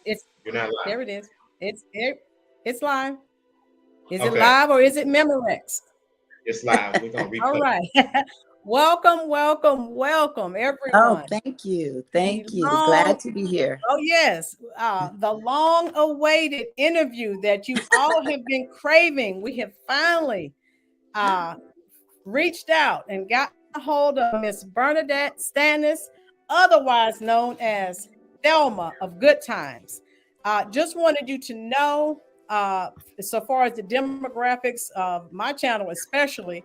It's You're not live. there. It is. It's live. Is it Okay. live or is it Memorex? It's live. We're gonna replay. All right. Welcome, everyone. Oh, thank you. Thank you. Glad to be here. Oh, yes. The long-awaited interview that you all have been craving. We have finally reached out and got a hold of Miss Bernadette Stanis, otherwise known as Thelma of Good Times. Just wanted you to know, so far as the demographics of my channel especially,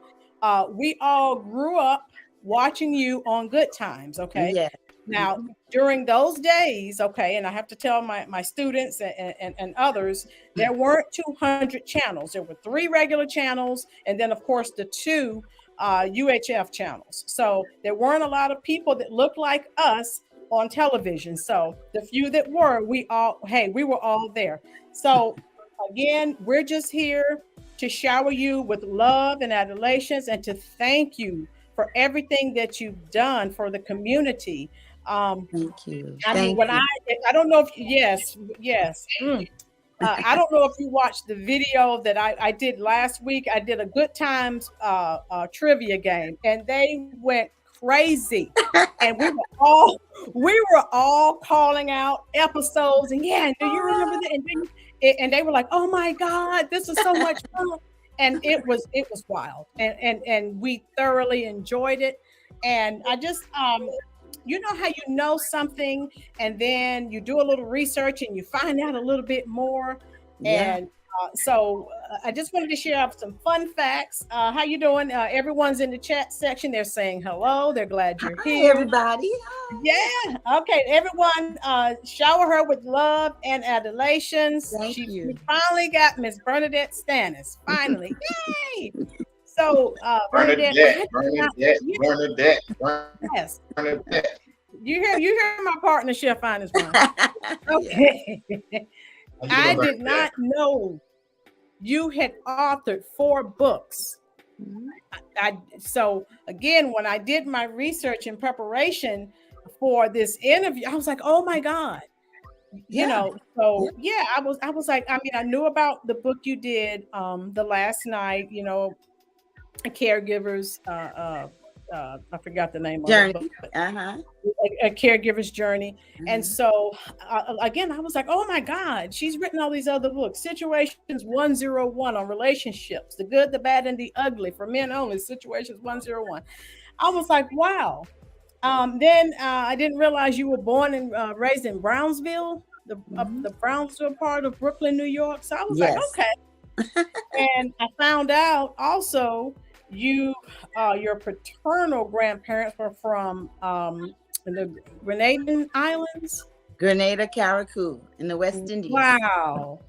we all grew up watching you on Good Times, okay? Yeah. Now, during those days, okay, and I have to tell my students and others, there weren't 200 channels. There were 3 regular channels, and then, of course, the 2 UHF channels. So there weren't a lot of people that looked like us on television. So the few that were, we were all there. So again, we're just here to shower you with love and adulations and to thank you for everything that you've done for the community. Thank you. I mean, I don't know if yes. I don't know if you watched the video that I did last week. I did a Good Times trivia game, and they went crazy. And we were all calling out episodes. And yeah, do you remember that? And they were like, "Oh my God, this is so much fun!" And it was wild. And we thoroughly enjoyed it. And I just you know how you know something and then you do a little research and you find out a little bit more. Yeah. And so I just wanted to share some fun facts. How you doing? Everyone's in the chat section. They're saying hello. They're glad you're here. Hi, everybody. Yeah. Okay. Everyone, shower her with love and adulations. Thank you. We finally got Miss Bernadette Stanis. Finally. Yay. So, Bernadette. Yes. Bernadette. You hear my partner, Chef Finest one. Okay. I did not know you had authored 4 books. So again, when I did my research in preparation for this interview, I was like, oh my God. You know, so yeah, I was like, I mean, I knew about the book you did the last night, you know, caregivers, I forgot the name Journey. of it. A caregiver's journey. And so again, I was like, oh my God, she's written all these other books. Situations 101 on relationships, the good, the bad, and the ugly for men only. Situations 101. I was like, wow. Then I didn't realize you were born and raised in Brownsville, the Brownsville part of Brooklyn, New York. So I was like, okay. And I found out also your paternal grandparents were from the Grenadian Islands. Grenada, Carriacou in the West Indies. Wow.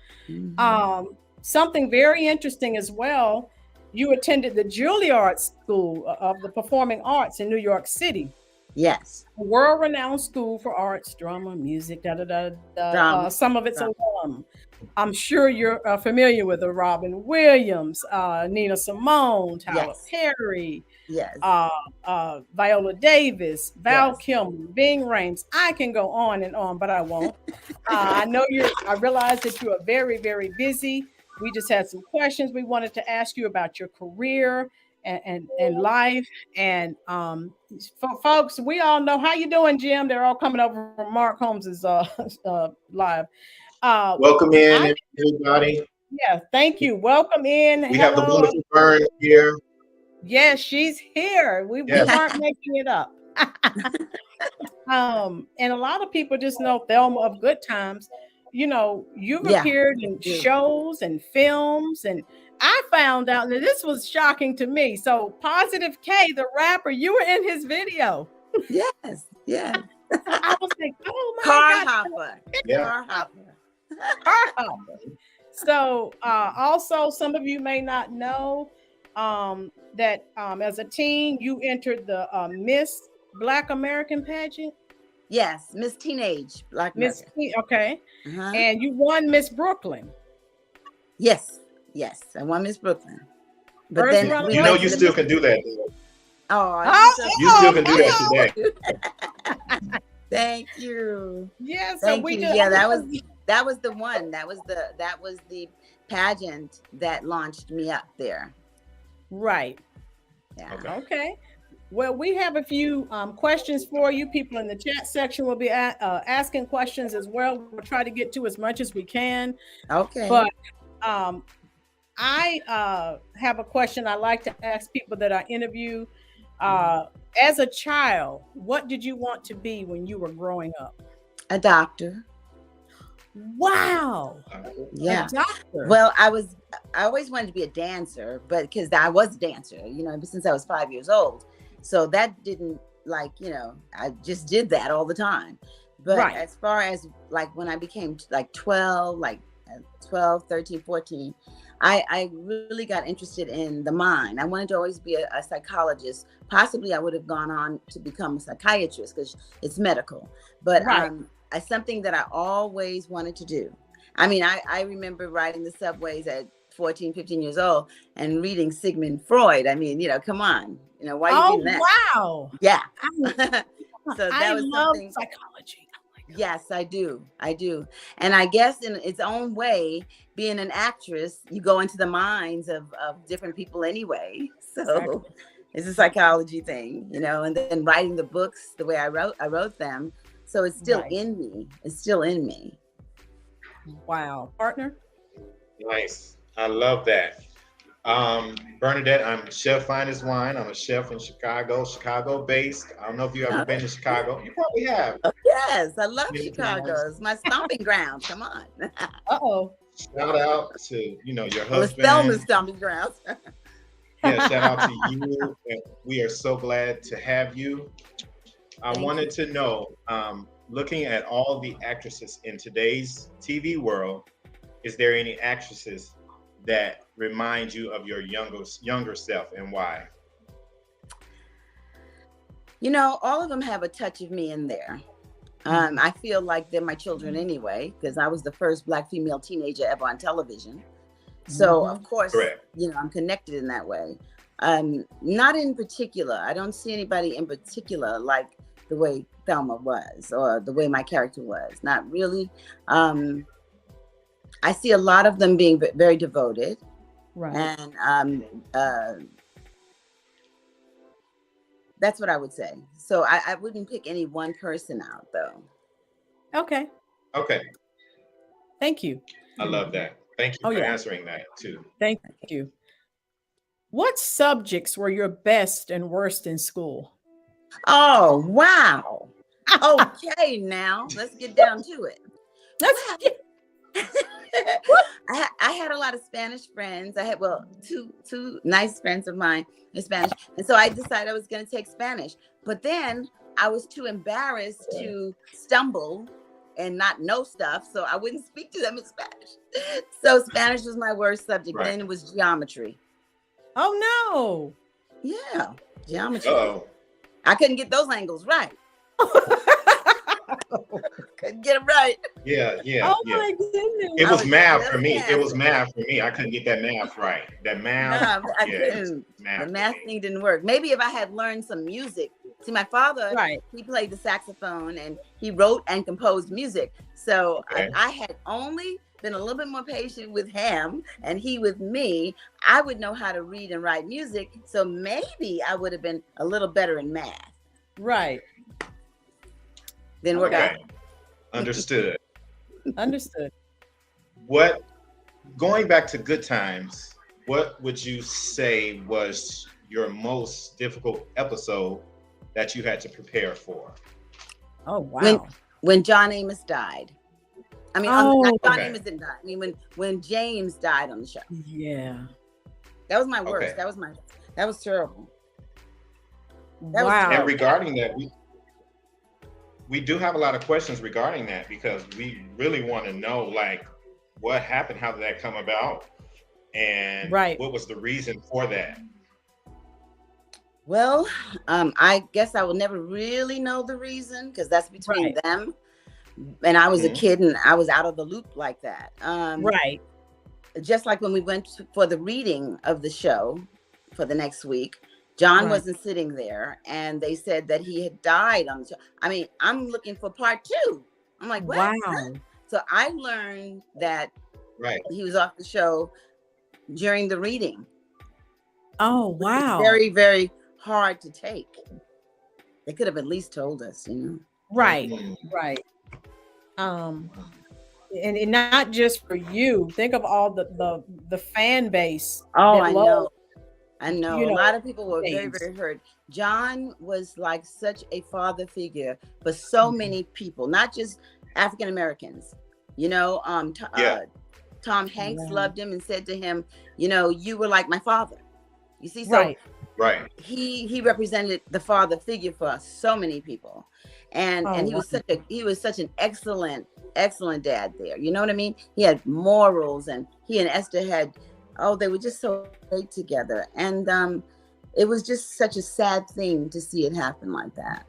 Something very interesting as well. You attended the Juilliard School of the Performing Arts in New York City. Yes. A world-renowned school for arts, drama, music, some of its alum. I'm sure you're familiar with the Robin Williams, Nina Simone, Tyler Perry, Viola Davis, Val Kilmer, Ving Rhames. I can go on and on, but I won't. I realize that you are very, very busy. We just had some questions we wanted to ask you about your career and life. And folks, we all know how you doing, Jim. They're all coming over from Mark Holmes's live. Welcome in, everybody. Yeah, thank you. Welcome in. We have the wonderful Bern here. Yes, she's here. We aren't making it up. And a lot of people just know Thelma of Good Times. You know, you've appeared in shows and films, and I found out that this was shocking to me. So Positive K, the rapper, you were in his video. Yes. I was like, oh my God. Car hopper. So also, some of you may not know that as a teen, you entered the Miss Black American pageant. Yes, Miss Teenage Black Miss okay. And you won Miss Brooklyn. Yes, I won Miss Brooklyn. But then you know you still can do that. You still can do that today. Thank you. Yeah, so that was That was the one. That was the pageant that launched me up there. Right. Yeah. Okay. Well, we have a few questions for you. People in the chat section will be asking questions as well. We'll try to get to as much as we can. Okay. But I have a question I like to ask people that I interview. As a child, what did you want to be when you were growing up? A doctor. Wow. Yeah. A doctor. Well, I always wanted to be a dancer, but because I was a dancer, since I was 5 years old. So that didn't I just did that all the time. But as far as when I became 12, 13, 14, I really got interested in the mind. I wanted to always be a psychologist. Possibly I would have gone on to become a psychiatrist because it's medical. But it's something that I always wanted to do. I mean, I remember riding the subways at 14, 15 years old and reading Sigmund Freud. I mean, come on. Why are you doing that? Wow. Yeah. So I love psychology. Yes, I do. And I guess in its own way, being an actress, you go into the minds of different people anyway. So it's a psychology thing, and then writing the books the way I wrote them. So it's still in me. It's still in me. Wow. Partner? Nice. I love that. Bernadette, I'm Chef Finest Wine. I'm a chef in Chicago based. I don't know if you've ever been to Chicago. You probably have. Oh, yes, I love Chicago. It's my stomping grounds. Come on. Uh-oh. Shout out to, your husband. Well, it's Thelma's stomping grounds. Yeah, shout out to you. And we are so glad to have you. I wanted to know, looking at all the actresses in today's TV world, is there any actresses that remind you of your younger self and why? All of them have a touch of me in there. I feel like they're my children anyway, because I was the first Black female teenager ever on television. So of course, I'm connected in that way. Not in particular. I don't see anybody in particular like the way Thelma was or the way my character was. Not really. I see a lot of them being very devoted. Right. And that's what I would say. So I wouldn't pick any one person out, though. Okay. Thank you. I love that. Thank you for answering that, too. Thank you. What subjects were your best and worst in school? Oh, wow. Okay, now let's get down to it. I had a lot of Spanish friends. I had, two nice friends of mine in Spanish. And so I decided I was going to take Spanish. But then I was too embarrassed to stumble and not know stuff. So I wouldn't speak to them in Spanish. So Spanish was my worst subject. Then it was geometry. Oh, no. Yeah, geometry. Uh-oh. I couldn't get those angles right. Couldn't get them right. Yeah. My goodness. It was math for me. It was math for me. I couldn't get that math right. That math. No, I couldn't. The math thing didn't work. Maybe if I had learned some music. See, my father, he played the saxophone and he wrote and composed music. So I had only been a little bit more patient with him and he with me, I would know how to read and write music. So maybe I would have been a little better in math. Right. Then we're done. Understood. Going back to Good Times, what would you say was your most difficult episode that you had to prepare for? Oh, wow. When John Amos died. I mean, John Amos didn't die. I mean, when James died on the show. Yeah. That was my worst. That was terrible. And regarding that, we do have a lot of questions regarding that because we really want to know, like, what happened? How did that come about? And what was the reason for that? Well, I guess I will never really know the reason because that's between them. And I was a kid and I was out of the loop like that. Just like when we went for the reading of the show for the next week, John wasn't sitting there and they said that he had died on the show. I mean, I'm looking for part 2. I'm like, what? Wow. So I learned that Right. he was off the show during the reading. Oh, Which is wow. very, very hard to take. They could have at least told us, you know. Right, right. And not just for you. Think of all the fan base. Oh, that I love, know. I know. you A know, lot of people were very, James. very hurt. John was like such a father figure for so many people, not just African Americans. You know, Tom Hanks loved him and said to him, you know, you were like my father. You see, so right. He represented the father figure for so many people, and he was such an excellent dad there. You know what I mean? He had morals, and he and Esther had, they were just so great together, and it was just such a sad thing to see it happen like that.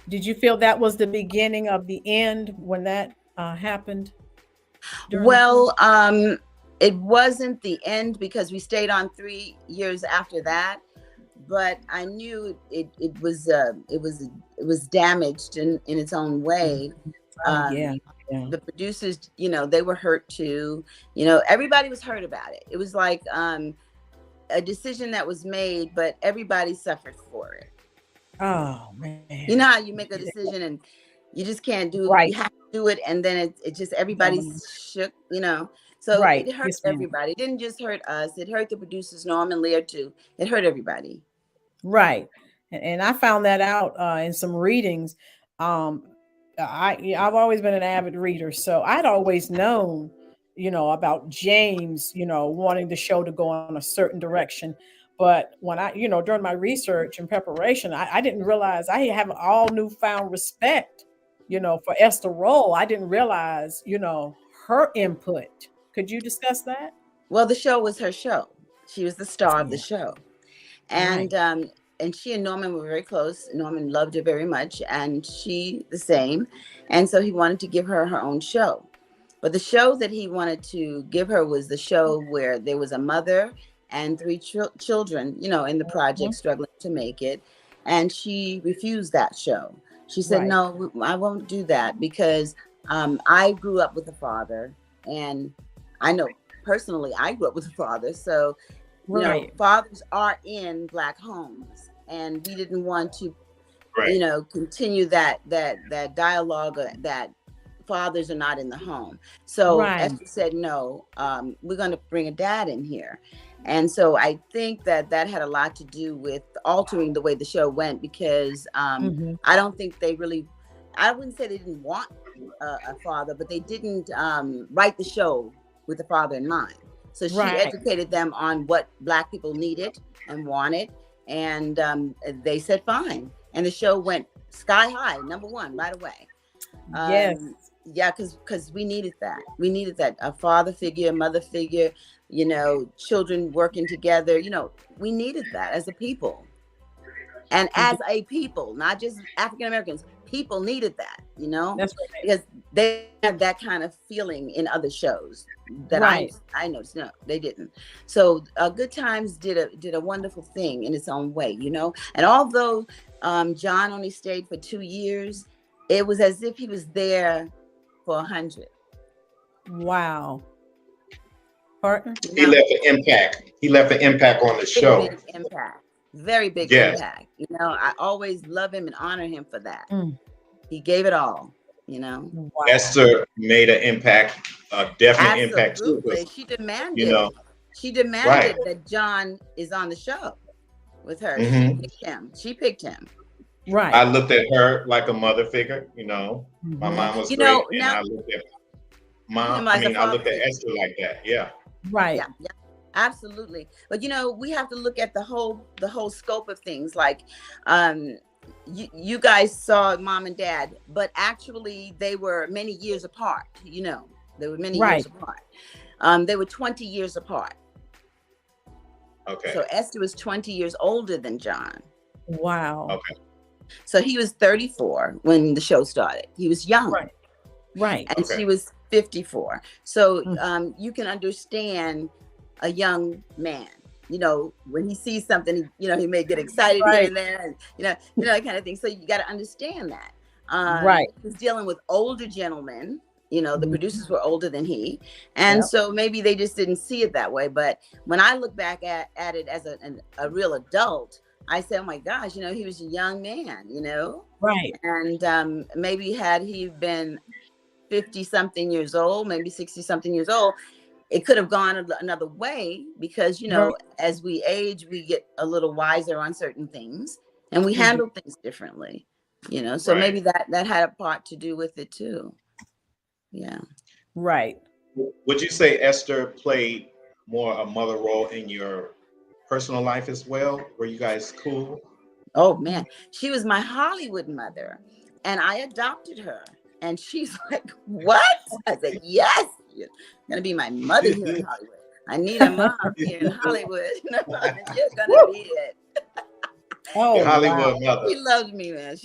Did you feel that was the beginning of the end when that happened? Well, it wasn't the end because we stayed on 3 years after that, but I knew it was damaged in its own way. The producers, you know, they were hurt too. You know, everybody was hurt about it. It was like a decision that was made, but everybody suffered for it. Oh man! You know how you make a decision and you just can't do it. Right. You have to do it, and then it just everybody's shook. You know. So it hurt everybody. It didn't just hurt us. It hurt the producers, Norm and Lear too. It hurt everybody. Right. And I found that out in some readings. I've always been an avid reader, so I'd always known, you know, about James, you know, wanting the show to go on a certain direction. But when I, you know, during my research and preparation, I didn't realize I have all newfound respect, you know, for Esther Roll. I didn't realize, you know, her input. Could you discuss that? Well, the show was her show. She was the star of the show. And and she and Norman were very close. Norman loved her very much, and she the same. And so he wanted to give her her own show. But the show that he wanted to give her was the show where there was a mother and 3 children, you know, in the project struggling to make it. And she refused that show. She said, no, I won't do that because I grew up with a father, and I know personally I grew up with a father. So, you know, fathers are in Black homes, and we didn't want to, you know, continue that dialogue that fathers are not in the home. So Esther said, no, we're going to bring a dad in here. And so I think that had a lot to do with altering the way the show went, because I don't think they really, I wouldn't say they didn't want a father, but they didn't write the show with the father in mind. So she educated them on what Black people needed and wanted. And they said, fine. And the show went sky high, #1 right away. Yeah, because we needed that. We needed that, a father figure, a mother figure, you know, children working together. You know, we needed that as a people. And as a people, not just African Americans, people needed that, you know, because they have that kind of feeling in other shows that I noticed. No, they didn't. So Good Times did a wonderful thing in its own way, you know. And although John only stayed for 2 years, it was as if he was there for 100. Wow. Partner? He left an impact. He left an impact on the show. Big impact. Very big impact. You know, I always love him and honor him for that. He gave it all, you know. Wow. Esther made an impact, a definite impact too. She demanded, you know, that John is on the show with her. She picked him. Right. I looked at her like a mother figure, you know. My mom was great, and I looked at I looked at Esther like that. Yeah. Right. Yeah. Absolutely. But you know, we have to look at the whole scope of things. Like you guys saw Mom and Dad, but actually they were many years apart, you know. They were many years apart. They were 20 years apart. Okay. So Esther was 20 years older than John. Wow. Okay. So he was 34 when the show started. He was young. Right. And she was 54. So you can understand a young man, you know, when he sees something, you know, he may get excited here and there, and you know that kind of thing. So you got to understand that. He was dealing with older gentlemen, You know, the producers were older than he. And Yep. so maybe they just didn't see it that way. But when I look back at it as a real adult, I say, oh my gosh, you know, he was a young man, you know? Right. And maybe had he been 50 something years old, maybe 60 something years old, it could have gone another way, because, you know, as we age, we get a little wiser on certain things and we handle things differently, you know? So maybe that had a part to do with it too. Yeah. Right. Would you say Esther played more a mother role in your personal life as well? Were you guys cool? Oh man, she was my Hollywood mother, and I adopted her. And she's like, "What?" I said, "Yes, you're gonna be my mother here in Hollywood. I need a mom here in Hollywood. You're gonna be it." Oh, Hollywood mother. She loved me, man.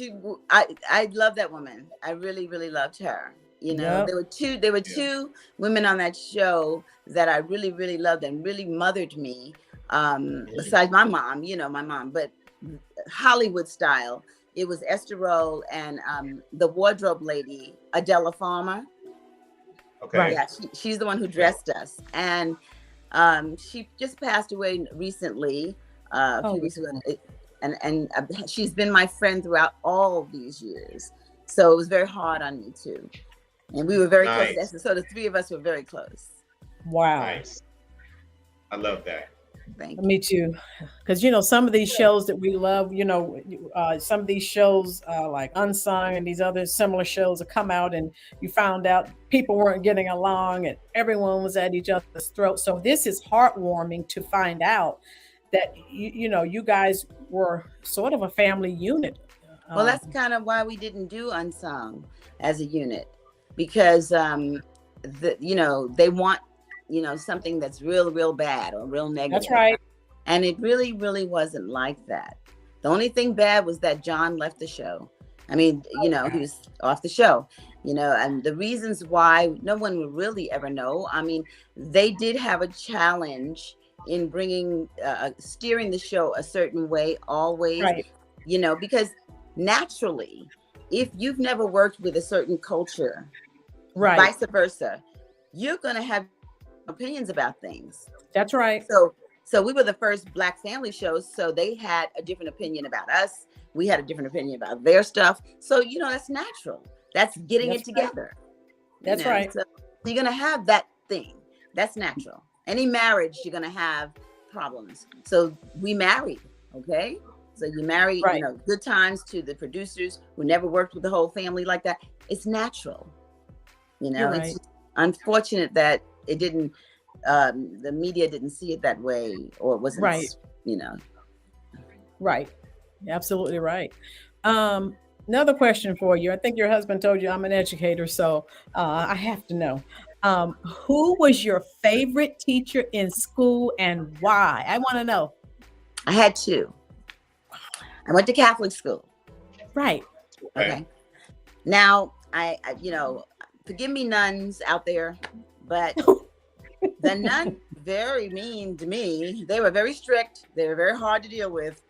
I love that woman. I really, really loved her. You know, there were two women on that show that I really, really loved and really mothered me. Besides my mom, you know, my mom, but Hollywood style, it was Esther Rolle and the wardrobe lady, Adela Farmer. Okay. Yeah, she's the one who dressed us. And she just passed away recently, a few weeks ago. And she's been my friend throughout all these years. So it was very hard on me too. And we were very close. So the three of us were very close. Wow. Nice. I love that. Thank you. Me too. Because, you know, some of these shows that we love, you know, some of these shows like Unsung and these other similar shows that come out, and you found out people weren't getting along and everyone was at each other's throat. So this is heartwarming to find out that, you know, you guys were sort of a family unit. Well, that's kind of why we didn't do Unsung as a unit, because, you know, they want, you know, something that's real bad or real negative. That's right. And it really, really wasn't like that. The only thing bad was that John left the show. I mean, you know, he was off the show, you know, and the reasons why no one would really ever know. I mean, they did have a challenge in bringing, steering the show a certain way always, you know, because naturally, if you've never worked with a certain culture, vice versa, you're going to have opinions about things. That's right. So we were the first Black family shows, so they had a different opinion about us. We had a different opinion about their stuff. So, you know, that's natural. That's getting it together. That's right. So you're going to have that thing. That's natural. Any marriage, you're going to have problems. So we married, okay? So you marry, you know, Good Times to the producers who never worked with the whole family like that. It's natural. You know, it's just unfortunate that it didn't, the media didn't see it that way, or it wasn't, you know. Right. Absolutely right. Another question for you. I think your husband told you I'm an educator, so I have to know. Who was your favorite teacher in school and why? I want to know. I had two. I went to Catholic school. Right. Okay. Now, I you know, forgive me nuns out there, but the nun very mean to me. They were very strict. They were very hard to deal with.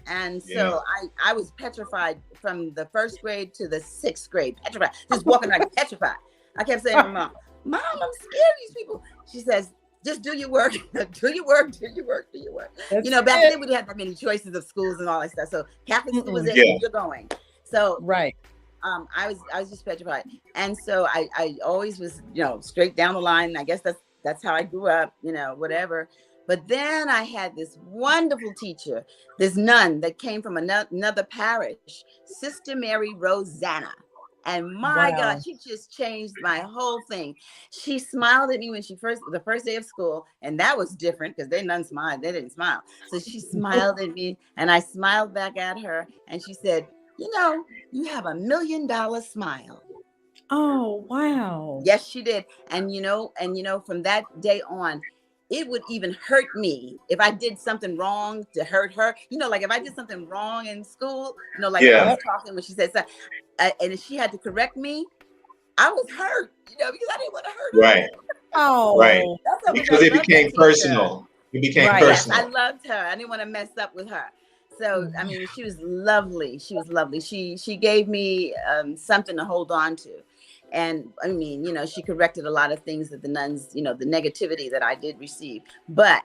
And so I was petrified from the first grade to the sixth grade. Petrified. Just walking like petrified. I kept saying to my mom, I'm scared of these people. She says, just do your work. Do your work. Do your work. Do your work. You know, back then we didn't have that many choices of schools and all that stuff. So Catholic school was it, you're going. So I was just petrified. And so I always was, you know, straight down the line. I guess that's how I grew up, you know, whatever. But then I had this wonderful teacher, this nun that came from another parish, Sister Mary Rosanna. And my God, she just changed my whole thing. She smiled at me when the first day of school, and that was different because they nuns smiled, they didn't smile. So she smiled at me, and I smiled back at her, and she said, you know, you have $1 million smile. Oh, wow. Yes, she did. And you know, from that day on, it would even hurt me if I did something wrong to hurt her. You know, like if I did something wrong in school, you know, like I was talking when she said something, and if she had to correct me, I was hurt, you know, because I didn't want to hurt her. Right. Oh, right. Because it became personal. It became personal. Yes, I loved her. I didn't want to mess up with her. So, I mean, she was lovely. She was lovely. She gave me something to hold on to. And I mean, you know, she corrected a lot of things that the nuns, you know, the negativity that I did receive. But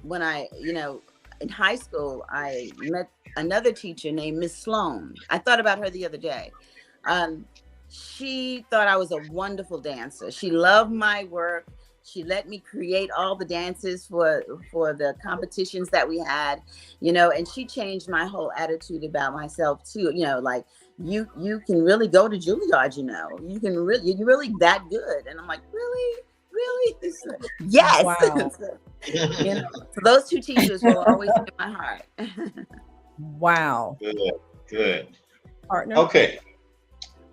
when I, you know, in high school, I met another teacher named Miss Sloan. I thought about her the other day. She thought I was a wonderful dancer. She loved my work. She let me create all the dances for the competitions that we had, you know, and she changed my whole attitude about myself too. You know, like you can really go to Juilliard, you know, you're really that good. And I'm like, really? Yes. Wow. You know, so those two teachers will always be in my heart. Wow. Good. Partner. Okay.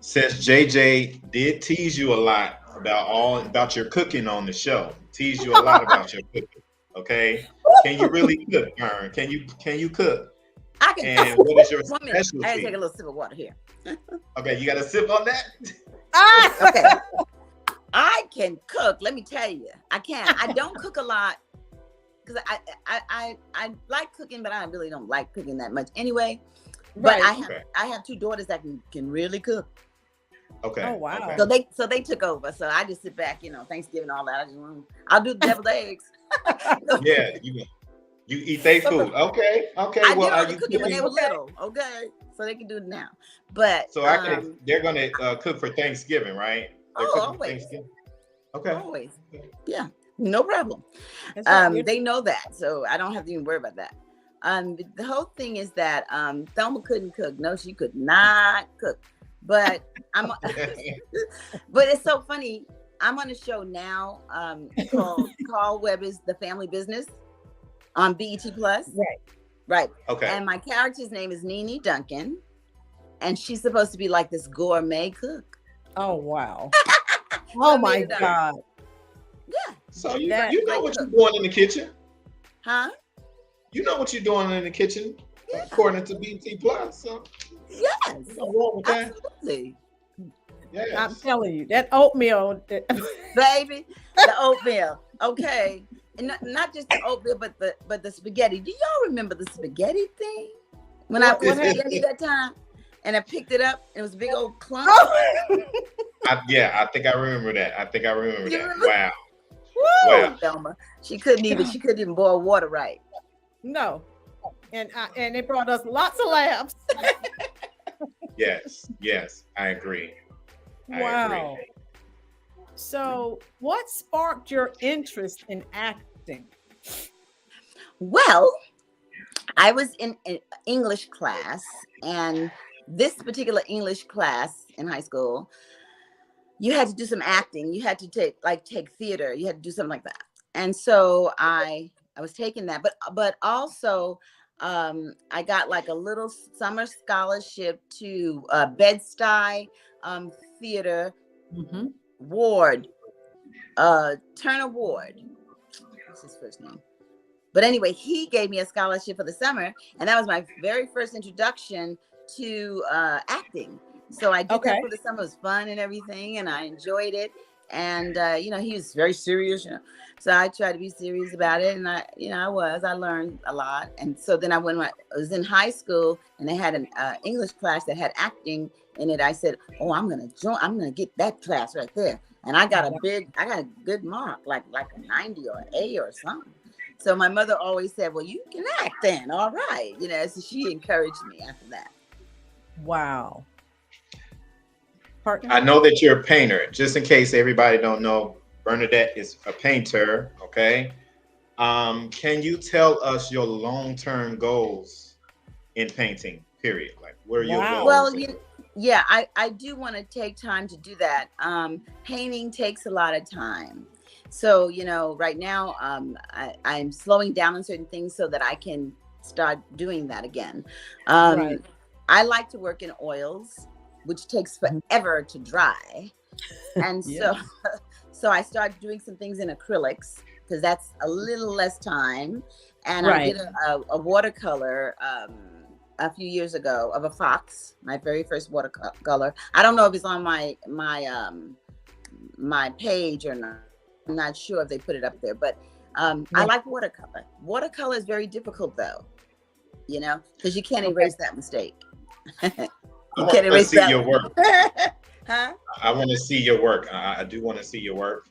Since JJ did tease you a lot about your cooking on the show, tease you a lot about your cooking. Okay. Can you really cook, Vern? Can you cook? I can. And what is your specialty? I gotta take a little sip of water here. Okay, you got a sip on that? Okay. I can cook. Let me tell you, I can. I don't cook a lot because I like cooking, but I really don't like cooking that much anyway. But I have two daughters that can really cook. Okay. Oh wow. Okay. So they took over. So I just sit back, you know, Thanksgiving, all that. I'll do the deviled eggs. Yeah, you eat their food. Okay. I Well, did are all the you cooking when they were little. Okay. So they can do it now. But so they're gonna cook for Thanksgiving, right? Always. Okay. Always. Yeah. No problem. They know that, so I don't have to even worry about that. The whole thing is that Thelma couldn't cook. No, she could not cook. But but it's so funny. I'm on a show now called Carl Weber's The Family Business on BET Plus. Right. Okay. And my character's name is Nene Duncan, and she's supposed to be like this gourmet cook. Oh wow. Oh my God. Yeah. So you know what you're doing in the kitchen? Huh? You know what you're doing in the kitchen, according to BT Plus. So yes, absolutely. Yes. I'm telling you, that oatmeal, baby, the oatmeal. Okay, and not just the oatmeal, but the spaghetti. Do y'all remember the spaghetti thing? When I was spaghetti that time, and I picked it up, and it was a big old clump. I think I remember that. Wow. Woo! Wow. Thelma. She couldn't even boil water right. No. And they brought us lots of laughs. Yes, I agree. Wow. Agree. So, what sparked your interest in acting? Well, I was in an English class, and this particular English class in high school, you had to do some acting. You had to take theater. You had to do something like that. And so I was taking that, but also I got like a little summer scholarship to Bed-Stuy Theater Ward, Turner Ward. What's his first name? But anyway, he gave me a scholarship for the summer, and that was my very first introduction to acting. So I did that for the summer. It was fun and everything, and I enjoyed it. And he was very serious, so I tried to be serious about it, and I learned a lot. And so then I was in high school, and they had an English class that had acting in it. I said, "Oh, I'm gonna get that class right there." And I got a good mark, like a 90 or an A or something. So my mother always said, "Well, you can act then, all right," So she encouraged me after that. Wow. I know that you're a painter. Just in case everybody don't know, Bernadette is a painter. Okay. Can you tell us your long-term goals in painting? Period. Like, where are your goals? Well, I do want to take time to do that. Painting takes a lot of time. So, right now, I'm slowing down on certain things so that I can start doing that again. I like to work in oils, which takes forever to dry. And so I started doing some things in acrylics because that's a little less time. And I did a watercolor a few years ago of a fox, my very first watercolor. I don't know if it's on my page or not. I'm not sure if they put it up there, but I like watercolor. Watercolor is very difficult though, because you can't erase that mistake. You can't erase that. Your work. Huh? I want to see your work. I do want to see your work.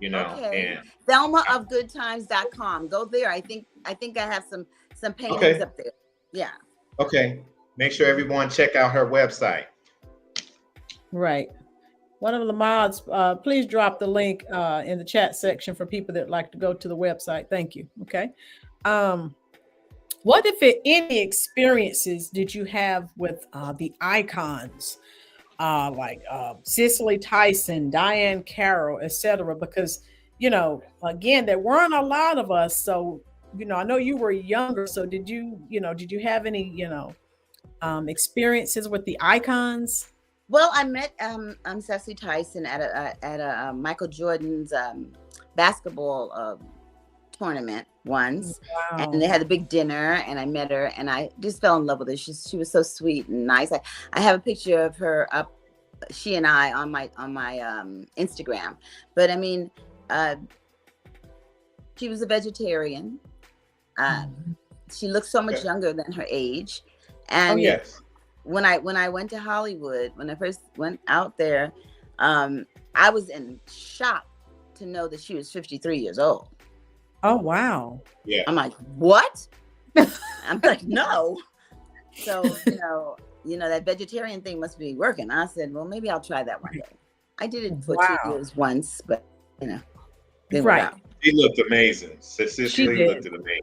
You know, Okay. and Thelma of Good Times.com. Go there. I think I have some paintings okay, up there. Yeah. okay. Make sure everyone check out her website. Right. One of the mods, please drop the link in the chat section for people that like to go to the website. Thank you. Okay. What, if any, experiences did you have with the icons like Cicely Tyson, Diane Carroll, etc.? Because, you know, again, there weren't a lot of us. So, you know, I know you were younger. So did you have any, experiences with the icons? Well, I met Cicely Tyson at a Michael Jordan's basketball tournament once. Wow. And they had a big dinner, and I met her, and I just fell in love with her. She was so sweet and nice. I have a picture of her up, she and I, on my Instagram. But I mean, she was a vegetarian. She looked so much younger than her age. And yes. when I went to Hollywood, when I first went out there, I was in shock to know that she was 53 years old. Oh, wow. Yeah. I'm like, what? I'm like, no. So, you know, that vegetarian thing must be working. I said, well, maybe I'll try that one day. I did it for 2 years once, but, you know, didn't work out. She looked amazing. Cicely looked amazing.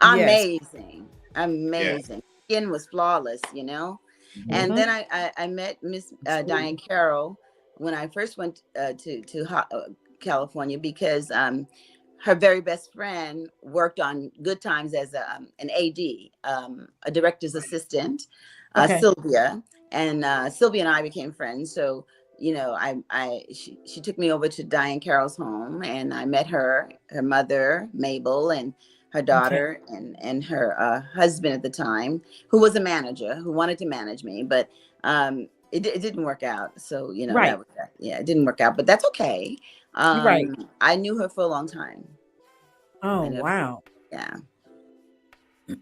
Amazing. Amazing. Yeah. Skin was flawless, you know. Mm-hmm. And then I met Miss Diane Carroll when I first went to California, because her very best friend worked on Good Times as an AD, a director's assistant, Sylvia, and Sylvia and I became friends. So, you know, she took me over to Diane Carroll's home, and I met her mother, Mabel, and her daughter, and her husband at the time, who was a manager, who wanted to manage me, but it didn't work out. So, you know, it didn't work out, but that's okay. I knew her for a long time. Oh, wow. Yeah.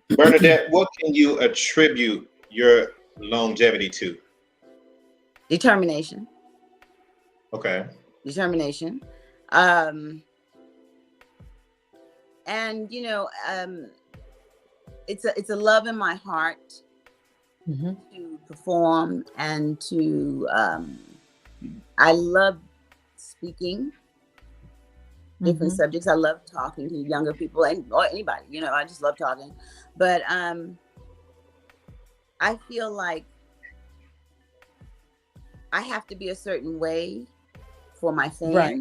Bernadette, what can you attribute your longevity to? Determination. Okay. Determination. And, you know, it's a love in my heart to perform and to, I love speaking different subjects. I love talking to younger people or anybody, you know, I just love talking. But I feel like I have to be a certain way for my fans. Right.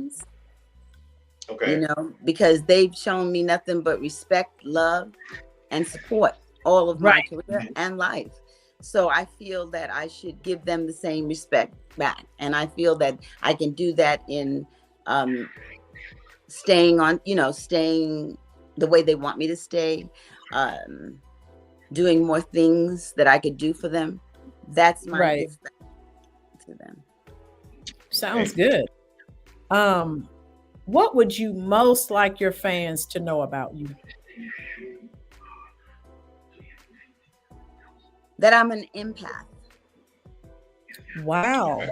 Okay. You know, because they've shown me nothing but respect, love, and support all of my career and life. So I feel that I should give them the same respect back. And I feel that I can do that in staying the way they want me to stay, doing more things that I could do for them. That's my respect to them. Sounds good. What would you most like your fans to know about you? That I'm an empath. Wow.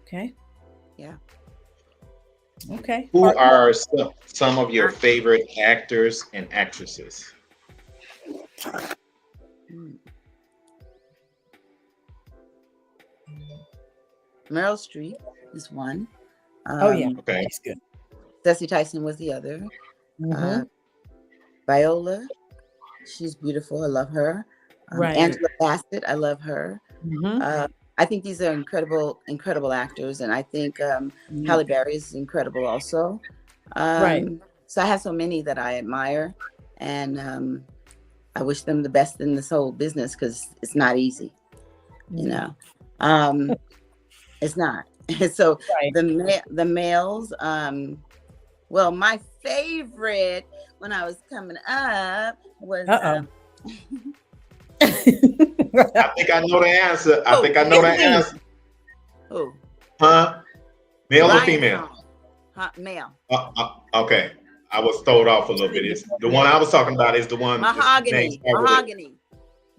Okay. Yeah. Okay. Who are some of your favorite actors and actresses? Meryl Streep is one. Okay. That's good. Cicely Tyson was the other. Viola, she's beautiful. I love her. Angela Bassett, I love her. I think these are incredible actors, and I think Halle Berry is incredible also. So I have so many that I admire, and I wish them the best in this whole business, because it's not easy, you know. It's not. So the males, well, my favorite when I was coming up was I think I know the answer. I think I know the answer. Who? Huh? Male Ryan or female? Male. Okay. I was thrown off a little bit. It's the one I was talking about is the one. Mahogany.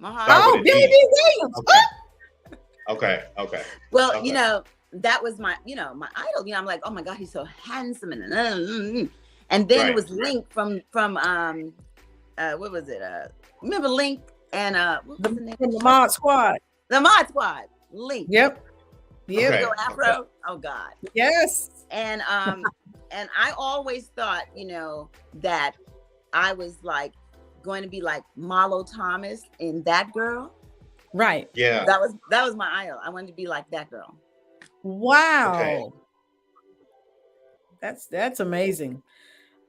Oh, Billy D. Williams. Okay. Okay. Okay. Well, Okay. that was my, my idol. I'm like, oh my God, he's so handsome. And then it was Link from what was it? Remember Link and what was the name? From the Mod Squad. The Mod Squad. Link. Yep. Yep. Go Afro. Okay. Oh God. Yes. And and I always thought, that I was like going to be like Marlo Thomas in That Girl. Right. Yeah. That was my idol. I wanted to be like that girl. Wow. Okay. That's amazing.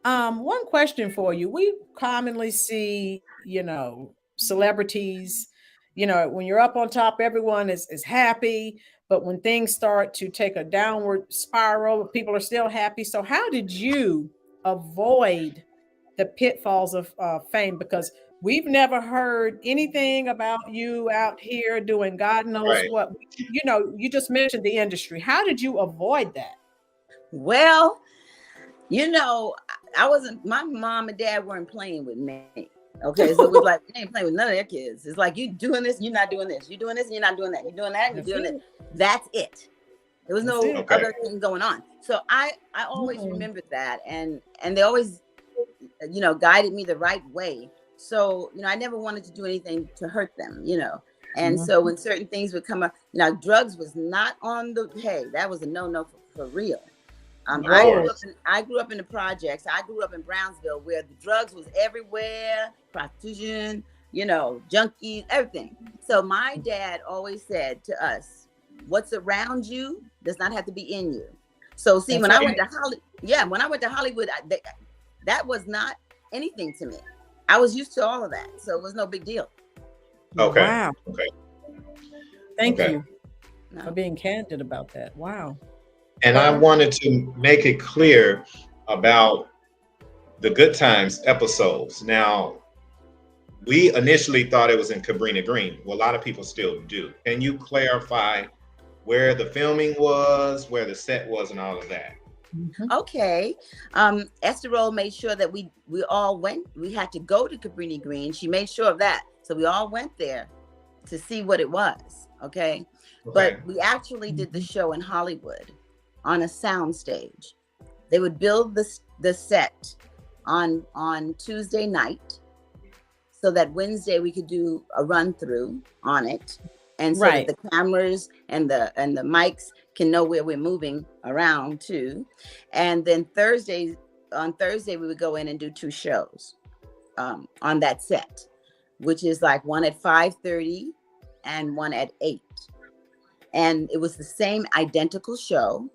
One question for you. We commonly see, celebrities, when you're up on top, everyone is happy. But when things start to take a downward spiral, people are still happy. So how did you avoid the pitfalls of fame? Because we've never heard anything about you out here doing God knows what. You just mentioned the industry. How did you avoid that? Well, I wasn't, my mom and dad weren't playing with me. Okay. So it was like, they ain't playing with none of their kids. It's like, you doing this, you're not doing this. You're doing this, and you're not doing that. You're doing that, and you're doing it. That's it. There was no other thing going on. So I always remembered that. And they always, guided me the right way. So, I never wanted to do anything to hurt them, And so when certain things would come up, drugs was not on the, hey, that was a no for real. I grew up in the projects. I grew up in Brownsville, where the drugs was everywhere, prostitution, junkies, everything. So my dad always said to us, what's around you does not have to be in you. So see, when I went to Hollywood, that was not anything to me. I was used to all of that. So it was no big deal. Okay. Wow. Okay. Thank you for being candid about that. Wow. And I wanted to make it clear about the Good Times episodes. Now, we initially thought it was in Cabrini Green. Well, a lot of people still do. Can you clarify where the filming was, where the set was, and all of that? Okay. Esther Roll made sure that we all went. We had to go to Cabrini Green. She made sure of that. So we all went there to see what it was. Okay. But we actually did the show in Hollywood on a sound stage. They would build the set on Tuesday night, so that Wednesday we could do a run through on it, and so that the cameras and the mics can know where we're moving around too. And then on Thursday we would go in and do 2 shows on that set, which is like one at 5:30 and one at 8. And it was the same identical show.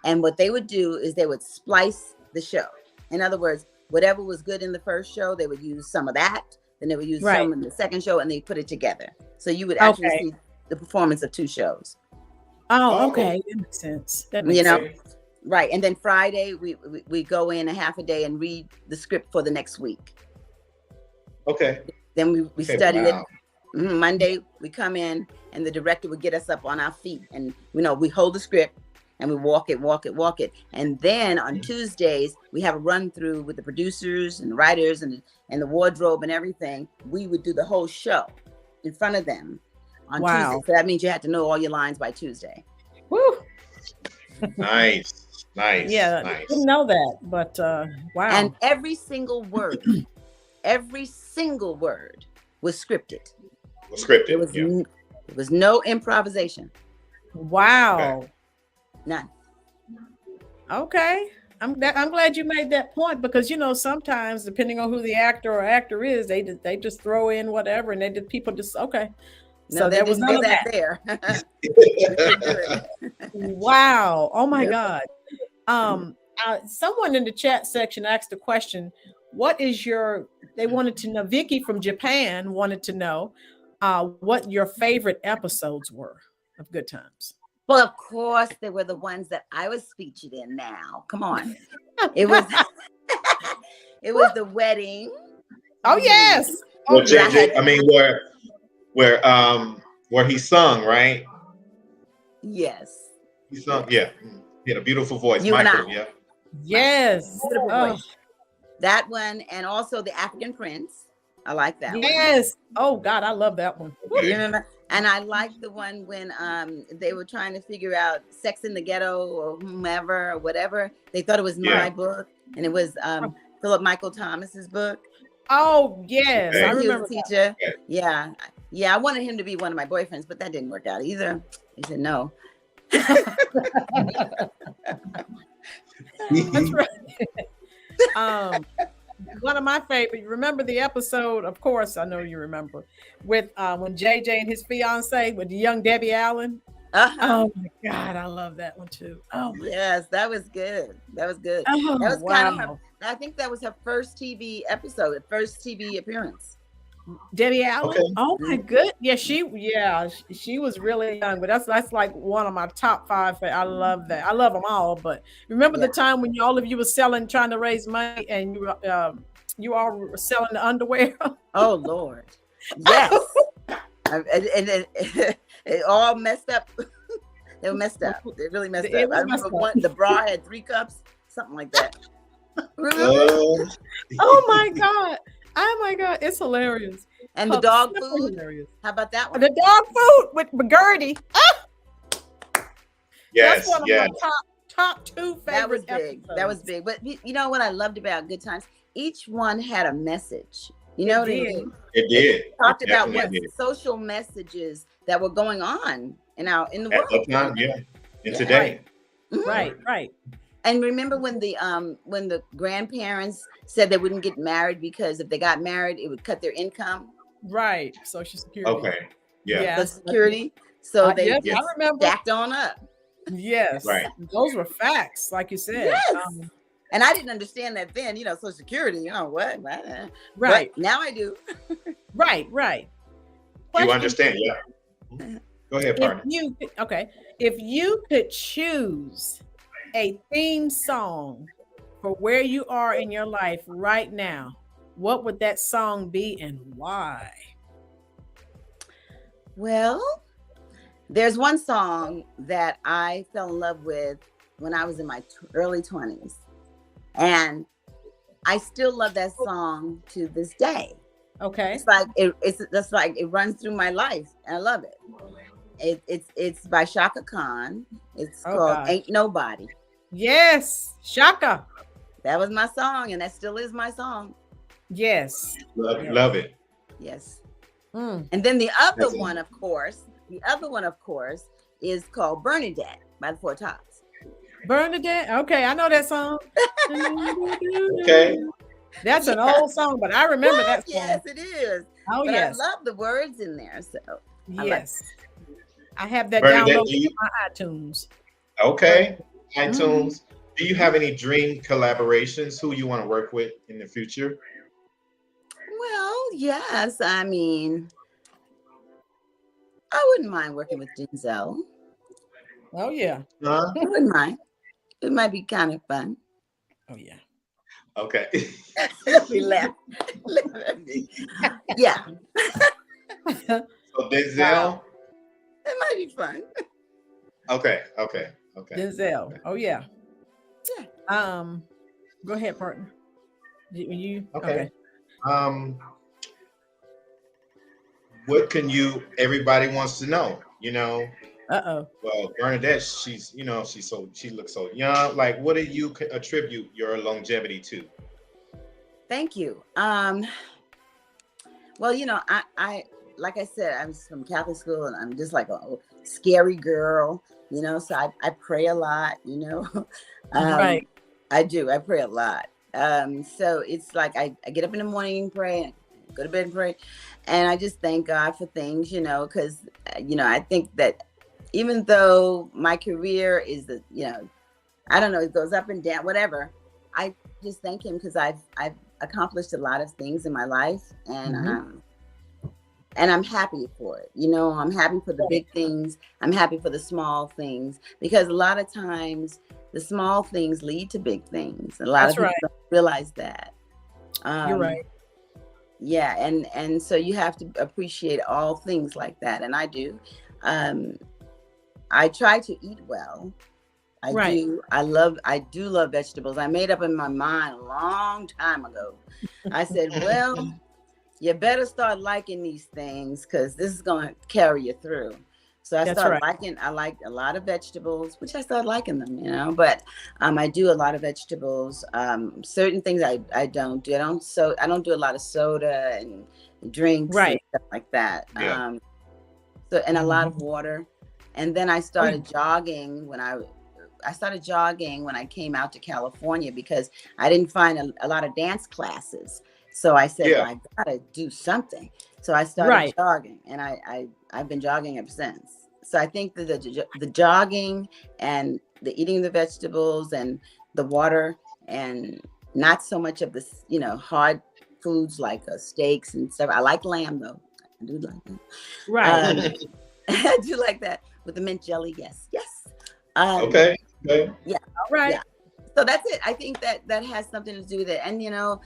And what they would do is they would splice the show. In other words, whatever was good in the first show, they would use some of that. Then they would use some in the second show, and they put it together. So you would actually see the performance of 2 shows. Oh, okay. That makes sense. That makes sense. Right. And then Friday, we go in a half a day and read the script for the next week. Okay. Then we study it. Monday, we come in, and the director would get us up on our feet. And, we hold the script, and we walk it. And then on Tuesdays, we have a run through with the producers and the writers and the wardrobe and everything. We would do the whole show in front of them on Tuesday. So that means you had to know all your lines by Tuesday. Woo! Nice. Yeah, nice. Didn't know that, but wow. And every single word was scripted. It was no improvisation. Wow. Okay. None. Okay. I'm glad you made that point, because sometimes depending on who the actor or actor is, they just throw in whatever, and people just okay. No, so there was none of that there. Wow. Oh my God. Someone in the chat section asked a question. They wanted to know, Vicky from Japan wanted to know what your favorite episodes were of Good Times. Well, of course, they were the ones that I was featured in now. Come on. It was the wedding. Oh, yes. Well, where he sung, right? Yes. He sung, yeah. He had a beautiful voice. You Michael, and I. Yeah. Yes. Beautiful voice. That one, and also the African Prince. I like that one. Yes. Oh God, I love that one. You remember? And I liked the one when they were trying to figure out Sex in the Ghetto or whomever or whatever. They thought it was my book, and it was Philip Michael Thomas's book. Oh yes, Okay. I He remember was a teacher. Okay. Yeah. I wanted him to be one of my boyfriends, but that didn't work out either. He said no. That's right. One of my favorite. Remember the episode? Of course, I know you remember with when JJ and his fiance with the young Debbie Allen. Oh my God, I love that one too. Oh yes, that was good. That was good. Oh, that was wow. kind of I think that was her first TV episode, first TV appearance. Debbie Allen. Okay. Oh my good. Yeah, she was really young, but that's like one of my top 5. I love that. I love them all. But remember the time when all of you were trying to raise money, and you all were selling the underwear? Oh Lord, yes. and it all messed up. They were messed up. They really messed up. I remember the bra had 3 cups, something like that. Oh my God. Oh my God, it's hilarious. And the dog food. Hilarious. How about that one? The dog food with McGurdy. Yes, that's one of my top 2 favorite. That was big. episodes. That was big. But you know what I loved about Good Times? Each one had a message. You know what I mean? It did. It talked about what social messages that were going on in the world. At the time, and today. Right. Right. And remember when the grandparents said they wouldn't get married because if they got married, it would cut their income. Right. Social Security. Okay. Yeah. Social Security. So they I remember. stacked on up. Yes. Right. Those were facts, like you said. Yes. And I didn't understand that then, Social Security, what? Right. But now I do. Right. You understand, yeah. Go ahead, partner. If you could choose a theme song for where you are in your life right now, what would that song be and why? Well, there's one song that I fell in love with when I was in my early 20s. And I still love that song to this day. Okay. It's like it runs through my life, and I love it. It's by Shaka Khan. It's called Ain't Nobody. Yes, Shaka. That was my song, and that still is my song. Yes. Love it. Yes. And then the other one, of course, is called Bernadette by the Four Tops. Bernadette. Okay, I know that song. Okay. That's an old song, but I remember that song. Yes, it is. Oh, but yes. I love the words in there. So yes. I have that Bernadette, downloaded in my iTunes. Okay. iTunes. Do you have any dream collaborations? Who you want to work with in the future? Well, yes. I mean, I wouldn't mind working with Denzel. Oh, yeah. Huh? I wouldn't mind. It might be kind of fun. Oh, yeah. Okay. We laugh. Yeah. So Denzel. It might be fun. Okay. Denzel. Oh, yeah. Go ahead, partner. You okay. What can everybody wants to know, Well, Bernadette, she looks so young. Like, what do you attribute your longevity to? Thank you. Well, I like I said, I was from Catholic school, and I'm just like a scary girl, so I pray a lot, Right. I do. I pray a lot. So it's like I get up in the morning and pray, and go to bed and pray, and I just thank God for things, because I think that even though my career is I don't know, it goes up and down, whatever, I just thank Him because I've accomplished a lot of things in my life, and I'm happy for it. I'm happy for the big things. I'm happy for the small things, because a lot of times the small things lead to big things. A lot of people don't realize that. You're right. Yeah, and so you have to appreciate all things like that, and I do. I try to eat well. I do love vegetables. I made up in my mind a long time ago. I said, well, you better start liking these things because this is going to carry you through. So I like a lot of vegetables, which I started liking them, you know, but I do a lot of vegetables. Certain things I don't do. I don't do a lot of soda and drinks and stuff like that. Yeah. And a lot of water. And then I started jogging when I came out to California because I didn't find a lot of dance classes. So I said, well, I gotta do something. So I started jogging, and I've been jogging ever since. So I think that the jogging and the eating the vegetables and the water and not so much of this, you know, hard foods like steaks and stuff. I like lamb though. I do like that. Right. I do like that with the mint jelly. Yes. Okay. Yeah. All right. Yeah. So that's it. I think that has something to do with it. And, you know,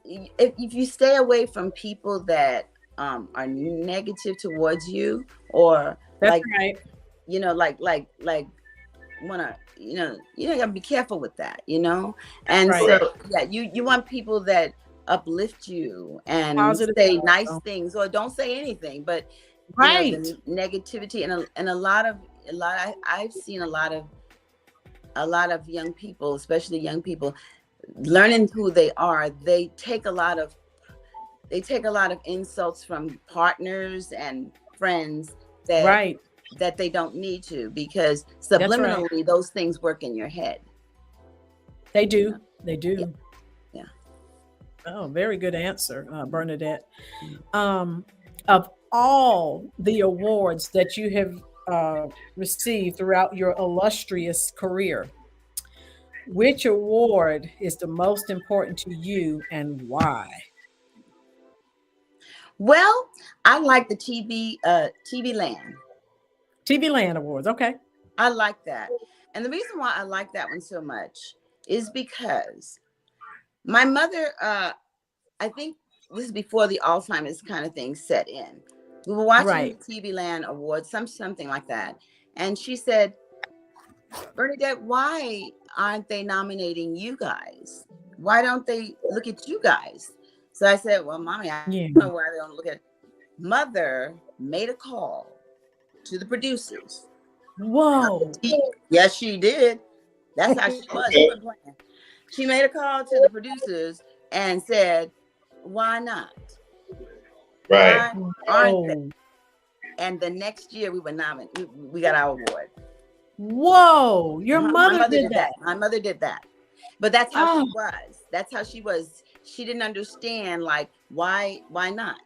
if you stay away from people that are negative towards you, or that's right. You know, like wanna, you know, you gotta be careful with that, you know. And so you want people that uplift you and positive say nice things, or don't say anything, but you know, the negativity and a lot I've seen a lot of young people, especially young people, learning who they are. They take a lot of insults from partners and friends that they don't need to, because subliminally those things work in your head. They do. They do. Yeah. Oh, very good answer, Bernadette. Of all the awards that you have received throughout your illustrious career, which award is the most important to you and why? Well, I like the TV Land. TV Land Awards. Okay. I like that. And the reason why I like that one so much is because my mother, I think this is before the Alzheimer's kind of thing set in. We were watching the TV Land Awards, something like that. And she said, Bernadette, why aren't they nominating you guys? Why don't they look at you guys? So I said, well, Mommy, I don't know why they don't look at it. Mother made a call to the producers. Whoa. Yes, she did. That's how she was. She made a call to the producers and said, why not? Right. Why aren't they? And the next year we were nominated. We got our award. Whoa. Your mother did that. My mother did that. But that's how she was. That's how she was. She didn't understand, like, why not?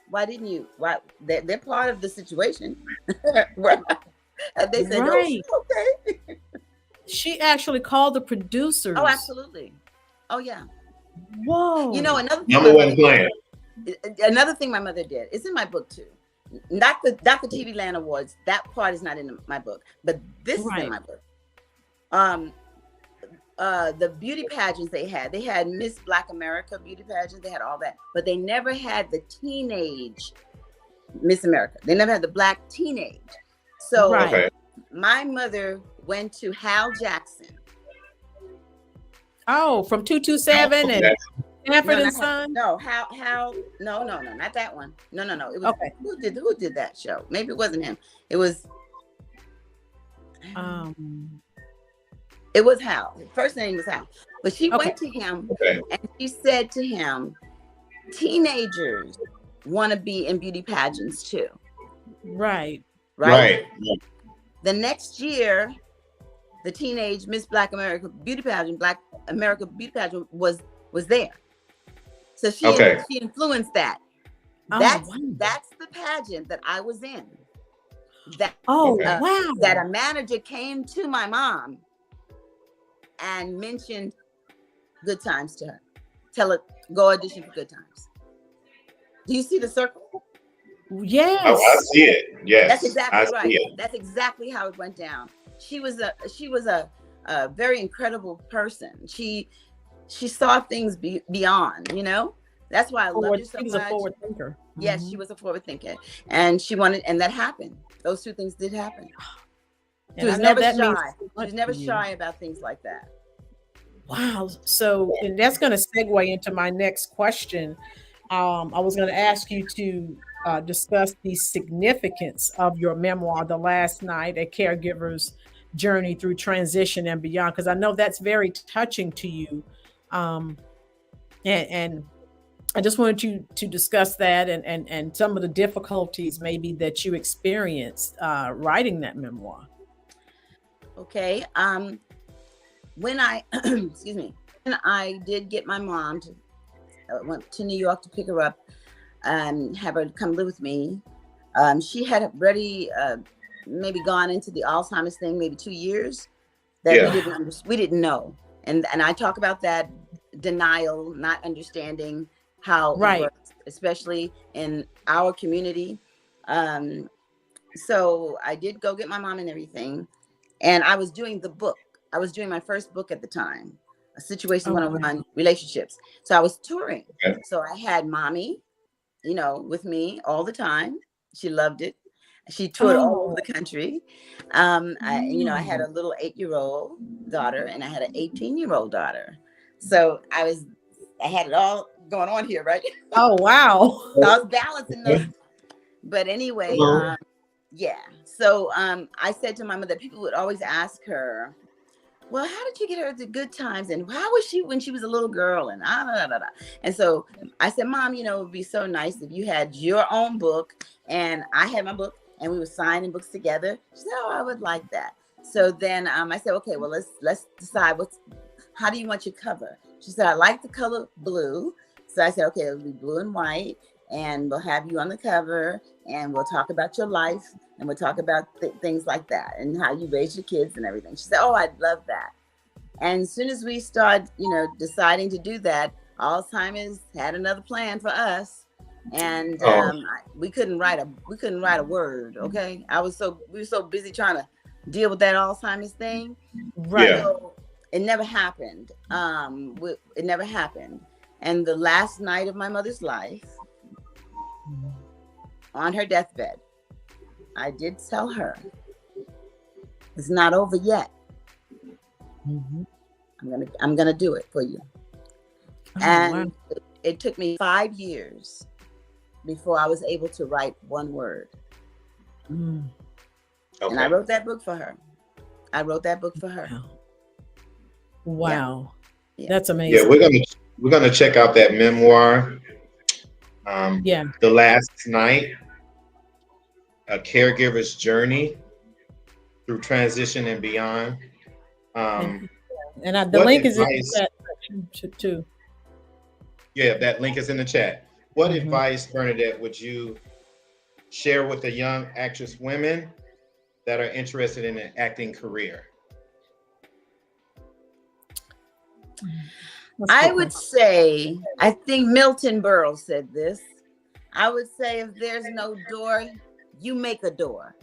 Why didn't you? Why they're part of the situation. And they said, oh, okay. She actually called the producers. Oh, absolutely. Oh, yeah. Whoa. You know, another thing my mother did, it's in my book too. Not the TV Land Awards. That part is not in my book, but this is in my book. The beauty pageants they had Miss Black America beauty pageant. They had all that, but they never had the teenage Miss America. They never had the Black teenage. So my mother went to Hal Jackson. Oh, from 227 and Sanford and Son. No, Hal. No, not that one. No. It was who did that show? Maybe it wasn't him. It was. It was Hal. His first name was Hal. But she went to him and she said to him, teenagers want to be in beauty pageants too. Right. The next year, the teenage Miss Black America beauty pageant, Black America beauty pageant was there. So she influenced that. That's the pageant that I was in. That a manager came to my mom and mentioned Good Times to her. Tell her, go audition for Good Times. Do you see the circle? Yes. Oh, I see it. Yes. That's exactly right. That's exactly how it went down. She was a very incredible person. She saw things beyond, you know. That's why I love her so much. She was a forward thinker. Yes, she was a forward thinker, and she wanted, and that happened. Those two things did happen. She was never shy. She was never shy about things like that. Wow. So, and that's going to segue into my next question. I was going to ask you to discuss the significance of your memoir, The Last Night, A Caregiver's Journey Through Transition and Beyond, because I know that's very touching to you. Um, and I just wanted you to discuss that and some of the difficulties maybe that you experienced writing that memoir. Okay. When I, excuse me, when I did get my mom to, went to New York to pick her up and have her come live with me, she had already maybe gone into the Alzheimer's thing, maybe 2 years that we didn't know. And I talk about that denial, not understanding how it works, especially in our community. So I did go get my mom and everything. And I was doing the book. I was doing my first book at the time, A Situation 101 Relationships. So I was touring. Okay. So I had mommy, you know, with me all the time. She loved it. She toured all over the country. I had a little 8-year-old daughter and I had an 18-year-old daughter. So I had it all going on here, right? Oh, wow. So I was balancing those. But anyway, yeah. So I said to my mother, people would always ask her, well, how did you get her the good times? And how was she when she was a little girl? And And so I said, Mom, you know, it would be so nice if you had your own book and I had my book and we were signing books together. She said, oh, I would like that. So then I said, okay, well, let's decide how do you want your cover? She said, I like the color blue. So I said, okay, it'll be blue and white. And we'll have you on the cover and we'll talk about your life and we'll talk about things like that and how you raise your kids and everything. She said, oh, I'd love that. And as soon as we start, deciding to do that, Alzheimer's had another plan for us. And we couldn't write a word. Okay. We were so busy trying to deal with that Alzheimer's thing. Right. Yeah. So it never happened. It never happened. And the last night of my mother's life, on her deathbed, I did tell her, it's not over yet. Mm-hmm. I'm gonna do it for you. And it took me 5 years before I was able to write one word. Mm. Okay. And I wrote that book for her. Wow. Yeah. That's amazing. Yeah, we're gonna check out that memoir. The Last Night, A Caregiver's Journey Through Transition and Beyond. And the link is in the chat section too. Yeah, that link is in the chat. What advice, Bernadette, would you share with the young actress women that are interested in an acting career? I would say, I think Milton Berle said this. I would say if there's no door, you make a door.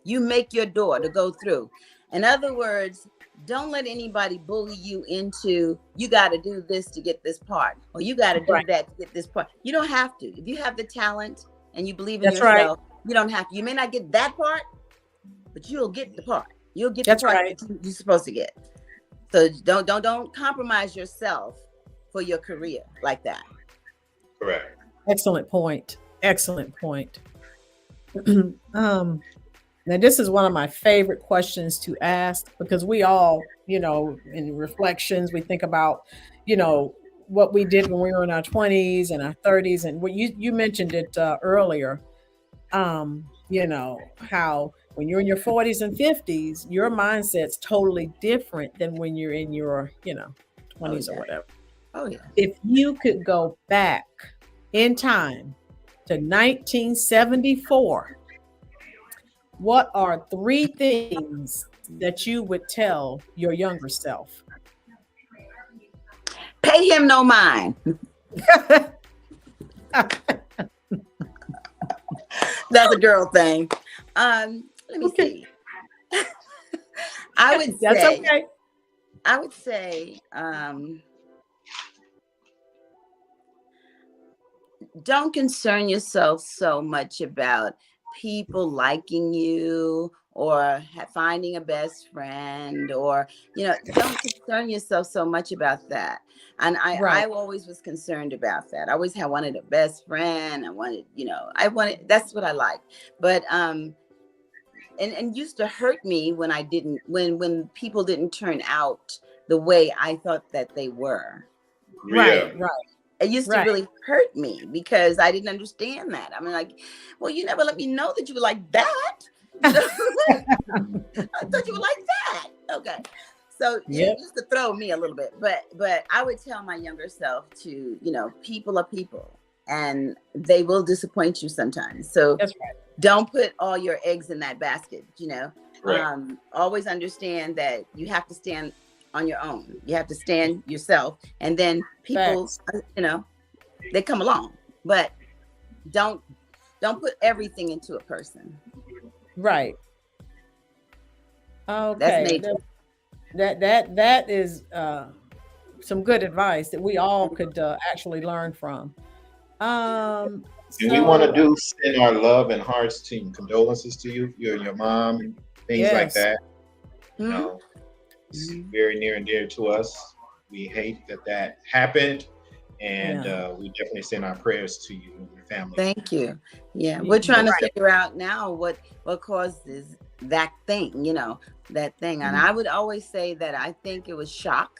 You make your door to go through. In other words, don't let anybody bully you into, you got to do this to get this part, or you got to do that to get this part. You don't have to. If you have the talent and you believe in yourself, you don't have to. You may not get that part, but you'll get the part. You'll get the part that you're supposed to get. So don't compromise yourself for your career like that. Correct. Excellent point. Now this is one of my favorite questions to ask, because we all, in reflections, we think about, what we did when we were in our 20s and our 30s. And what you mentioned it earlier, how when you're in your 40s and 50s, your mindset's totally different than when you're in your, 20s or whatever. Oh, yeah. If you could go back in time to 1974, what are 3 things that you would tell your younger self? Pay him no mind. That's a girl thing. Let me see. I would say, don't concern yourself so much about people liking you or finding a best friend, or, don't concern yourself so much about that. And I always was concerned about that. I always wanted a best friend. That's what I like. But, and used to hurt me when when people didn't turn out the way I thought that they were. Right. It used to really hurt me because I didn't understand that. I mean, like, well, you never let me know that you were like that. I thought you were like that. Okay. So it used to throw me a little bit, but I would tell my younger self to, people are people and they will disappoint you sometimes. So that's right. Don't put all your eggs in that basket, Right. Always understand that you have to stand on your own. You have to stand yourself, and then people, they come along, but don't put everything into a person. Right. Okay. That's major. That is some good advice that we all could actually learn from. And we want to send our love and hearts to condolences to you, your mom, and things like that. It's very near and dear to us. We hate that happened, and we definitely send our prayers to you and your family. Thank you. Yeah, we're trying to figure out now what causes that thing, that thing. And I would always say that I think it was shock.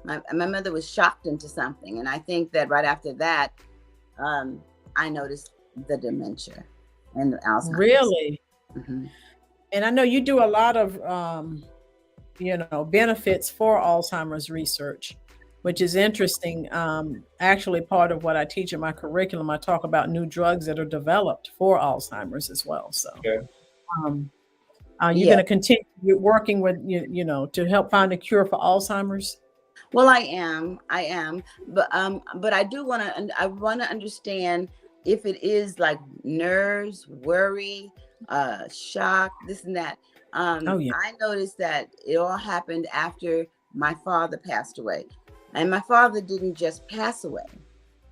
My mother was shocked into something, and I think that right after that, I noticed the dementia and the Alzheimer's. Really? And I know you do a lot of, benefits for Alzheimer's research, which is interesting. Actually, part of what I teach in my curriculum, I talk about new drugs that are developed for Alzheimer's as well. So, you're going to continue working with, to help find a cure for Alzheimer's? Well, I am, but I do want to understand if it is like nerves, worry, shock, this and that. I noticed that it all happened after my father passed away, and my father didn't just pass away.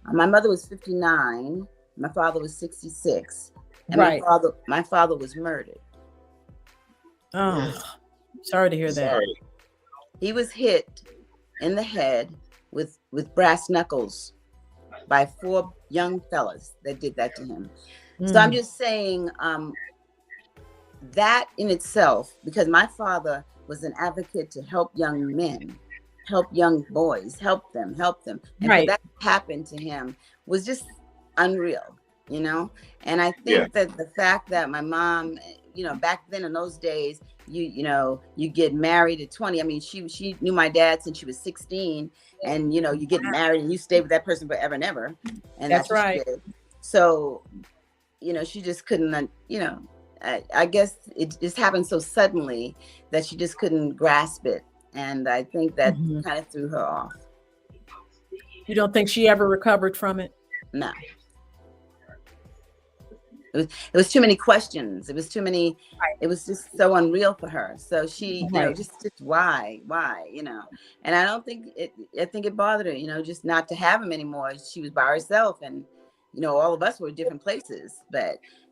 My mother was 59, my father was 66, and my father was murdered. Oh, sorry to hear that. He was hit in the head with brass knuckles by 4 young fellas that did that to him. So I'm just saying that in itself, because my father was an advocate to help young men, help young boys, help them. And for that happened to him was just unreal, And I think that the fact that my mom, back then in those days, you get married at 20. I mean, she knew my dad since she was 16, and you get married and you stay with that person forever and ever. And that's right. So, she just couldn't, I guess it just happened so suddenly that she just couldn't grasp it. And I think that kind of threw her off. You don't think she ever recovered from it? No. It was too many questions. It was too many. It was just so unreal for her. So she, just why, And I don't think I think it bothered her, just not to have him anymore. She was by herself, and all of us were in different places.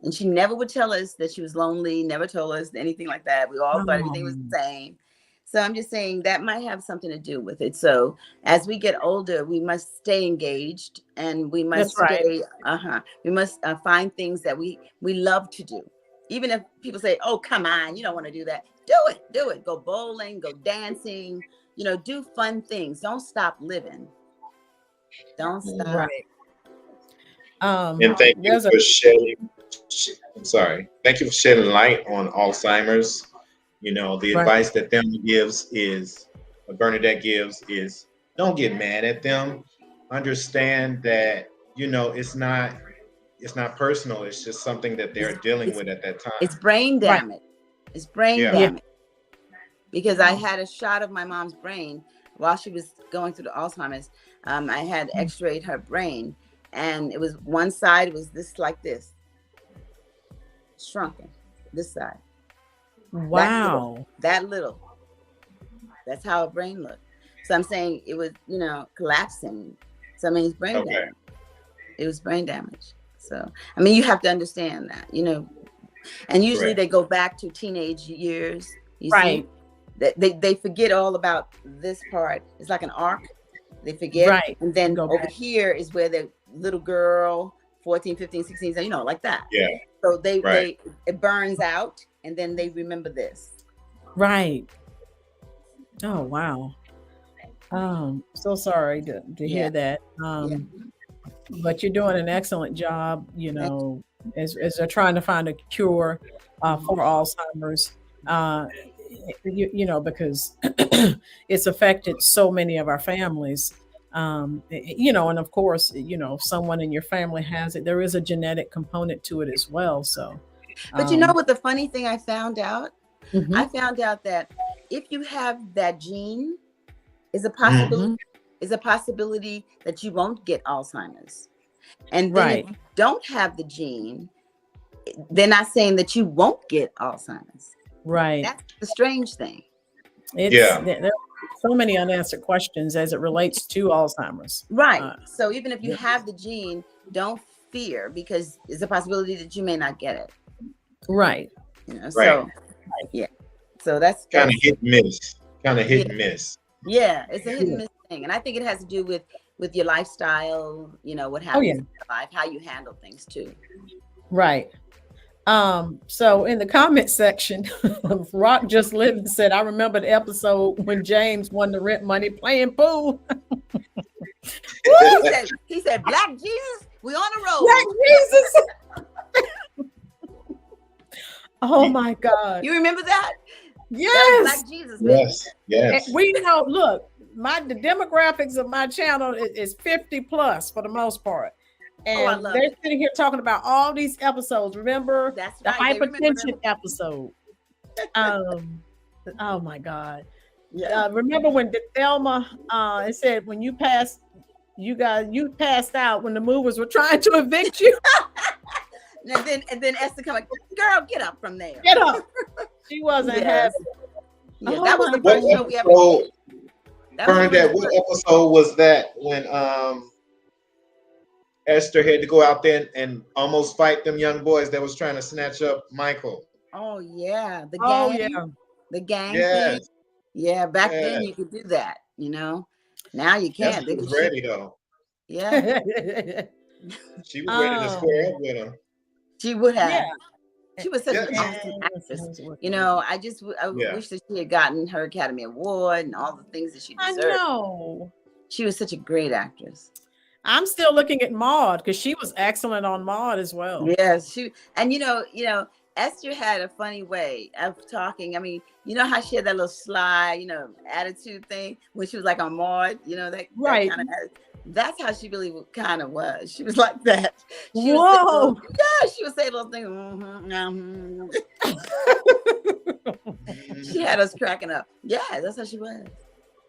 And she never would tell us that she was lonely. Never told us anything like that. We all thought everything was the same. So I'm just saying that might have something to do with it. So as we get older, we must stay engaged, and we must we must find things that we love to do. Even if people say, "Oh, come on, you don't want to do that." Do it. Go bowling, go dancing, do fun things. Don't stop living. Don't stop. Right. And thank you for shedding. Thank you for shedding light on Alzheimer's. The advice that Bernadette gives is, don't get mad at them. Understand that, it's not personal. It's just something that they're dealing with at that time. It's brain damage. It's brain damage. Because I had a shot of my mom's brain while she was going through the Alzheimer's. I had x-rayed her brain, and it was one side was like this, shrunken, this side. Wow. That little. That's how a brain looked. So I'm saying it was, collapsing. So I mean, it's brain damage. It was brain damage. So I mean, you have to understand that, And usually Correct. they go back to teenage years. You Right. see? They forget all about this part. It's like an arc. They forget. Right. And then Go over back. here is where the little girl, 14, 15, 16, you know, like that. Yeah. So Right. it burns out and then they remember this. Right. Oh, wow. So sorry to hear that. But you're doing an excellent job, you know, as they're trying to find a cure for Alzheimer's. You know, because it's affected so many of our families. You know, and of course, you know, if someone in your family has it, there is a genetic component to it as well. So, But you know what the funny thing I found out? Mhm. I found out that if you have that gene, is a possibility is a possibility that you won't get Alzheimer's. And then Right. if you don't have the gene, they're not saying that you won't get Alzheimer's. Right. That's the strange thing. It's Yeah. there are so many unanswered questions as it relates to Alzheimer's. Right. So even if you have the gene, don't fear because it's a possibility that you may not get it. Right. You know, Right. so yeah. So that's Kind of hit and miss. Kind of hit Yeah. and miss. Yeah, it's a hit and miss thing. And I think it has to do with your lifestyle, you know, what happens yeah. in your life, how you handle things too. Right. So in the comment section, Rock Just Living said, I remember the episode when James won the rent money playing pool. He said, Black Jesus, we on the road. Black Jesus. Oh my God. You remember that? That was Yes. Black Jesus, baby. Yes. Yes. And we know, look, the demographics of my channel is 50 plus for the most part. And I love they're it. sitting here talking about all these episodes. Remember That's the right. They remember hypertension them. episode? Oh my God. Yeah. Remember when Thelma it said when you passed out when the movers were trying to evict you. And then Esther come like, girl, get up from there. Get up. She wasn't Yes. happy. Yeah, Oh that was the my first show we ever episode, did. That was the Bernadette, first what one. episode was that when Esther had to go out there and almost fight them young boys that was trying to snatch up Michael? Oh yeah, the gang. Oh yeah. The gang thing. Yes. Yeah, back then Yes. you could do that, you know. Now you can't. Esther They was can shoot- ready though. Yeah, She was ready to square up with him. she would have. Yeah. She was such an Yeah. awesome actress. You know, I Yeah. wish that she had gotten her Academy Award and all the things that she I deserved. know. She was such a great actress. I'm still looking at Maude because she was excellent on Maude as well. Yes, and you know, Esther had a funny way of talking. I mean, you know how she had that little sly, you know, attitude thing when she was like on Maude, you know, that Right. kind of. That's how she really kind of was. She was like that. She Whoa. Would say, she would say little things. She had us cracking up. Yeah, that's how she was.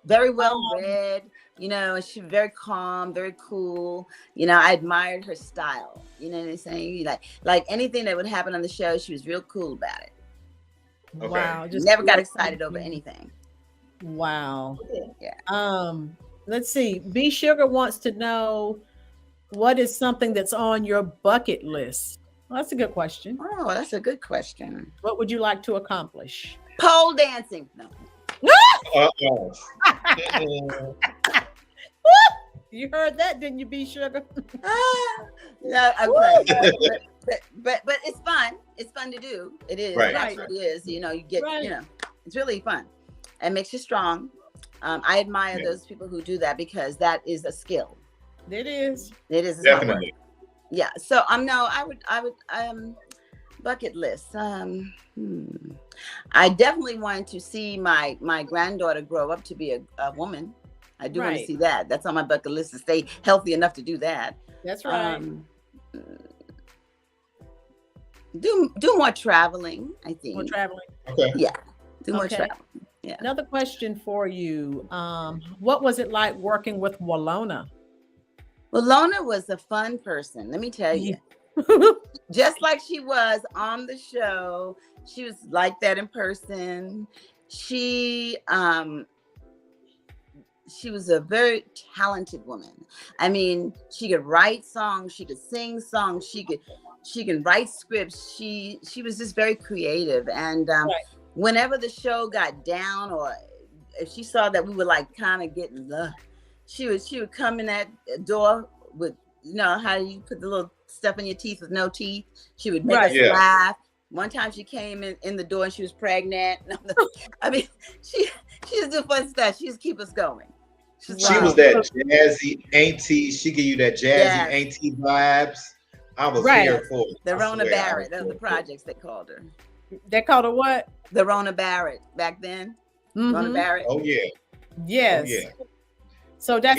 Very well read, you know, and she was very calm, very cool. You know, I admired her style. You know what I'm saying? Like anything that would happen on the show, she was real cool about it. Okay. Wow. Never got excited over anything. Wow. Yeah. Let's see. B Sugar wants to know what is something that's on your bucket list? Well, that's a good question. Oh, that's a good question. What would you like to accomplish? Pole dancing. No. Uh-oh. You heard that, didn't you, B Sugar? No, I'm playing. But it's fun. It's fun to do. It is. Right. It actually is. You know, you get, Right. you know, it's really fun. It makes you strong. I admire Yeah. those people who do that because that is a skill. It is. It is. It's hard work. Definitely. Yeah. So I would bucket list. I definitely want to see my granddaughter grow up to be a woman. I do want to Right. see that. That's on my bucket list to stay healthy enough to do that. That's right. Do more traveling, I think. We're traveling. Okay. Yeah. Do more Okay. traveling. Yeah. Another question for you. What was it like working with Walona? Well, Lona was a fun person. Let me tell you. Just like she was on the show, she was like that in person. She she was a very talented woman. I mean, she could write songs, she could sing songs, she can write scripts. She was just very creative. And whenever the show got down, or if she saw that we were like kind of getting she would come in that door with, you know how you put the little stuff in your teeth with no teeth. She would make us laugh. One time she came in the door and she was pregnant. I mean, she just do fun stuff. She just keep us going. She was that jazzy auntie. She give you that jazzy auntie vibes. I was here for it. The Rona Barrett of the projects, they called her. They called her what? The Rona Barrett back then. Rona Barrett. Oh yeah. Yes. Oh, yeah. So that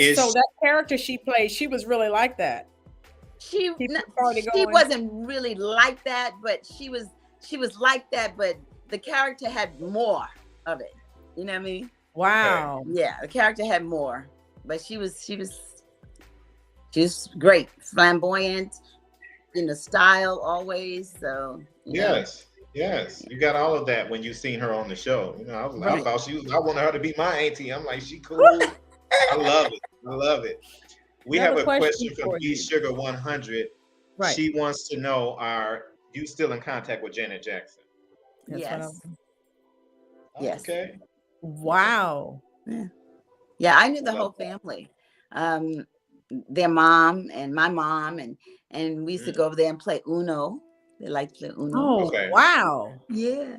character she played, she was really like that. She wasn't really like that, but she was like that, but the character had more of it. You know what I mean? Wow. Yeah, the character had more, but she was great, flamboyant, in the style always. So yes, you got all of that when you seen her on the show. You know, I thought I wanted her to be my auntie. I'm like, she cool. I love it. We have a question from B Sugar 100. Right. She wants to know: are you still in contact with Janet Jackson? Yes. Yes. Okay. Wow. Yeah, I knew the whole family. Their mom and my mom, and we used to go over there and play Uno. They liked to play Uno. Oh, okay. Wow. Yeah.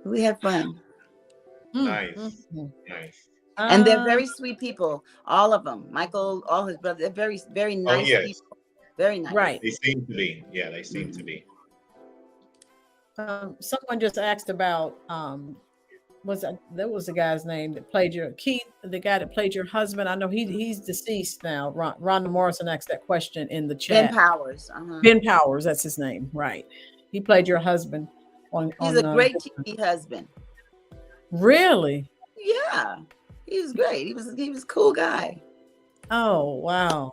We had fun. Nice. And they're very sweet people, all of them. Michael, all his brothers, they're very, very nice people. Very nice. Right. They seem to be. Yeah, they seem to be. Someone just asked about that was the guy's name that played the guy that played your husband. I know he's deceased now. Rhonda Morrison asked that question in the chat. Ben Powers. Ben Powers, that's his name, right? He played your husband He's a great TV husband. Really? Yeah, he was great. He was a cool guy. Oh wow.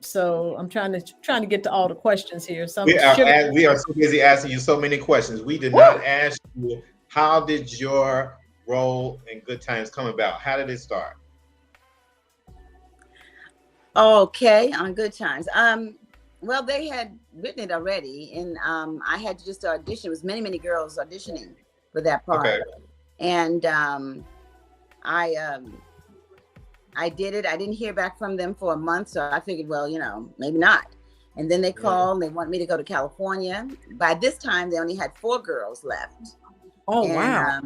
So I'm trying to get to all the questions here. We are so busy asking you so many questions. We did not ask you, how did your role in Good Times come about? How did it start? Okay, on Good Times. Well, they had written it already, and I had to just audition. It was many girls auditioning for that part. Okay. And I did it. I didn't hear back from them for a month, so I figured, well, maybe not. And then they called, and they want me to go to California. By this time, they only had 4 girls left. Oh, wow.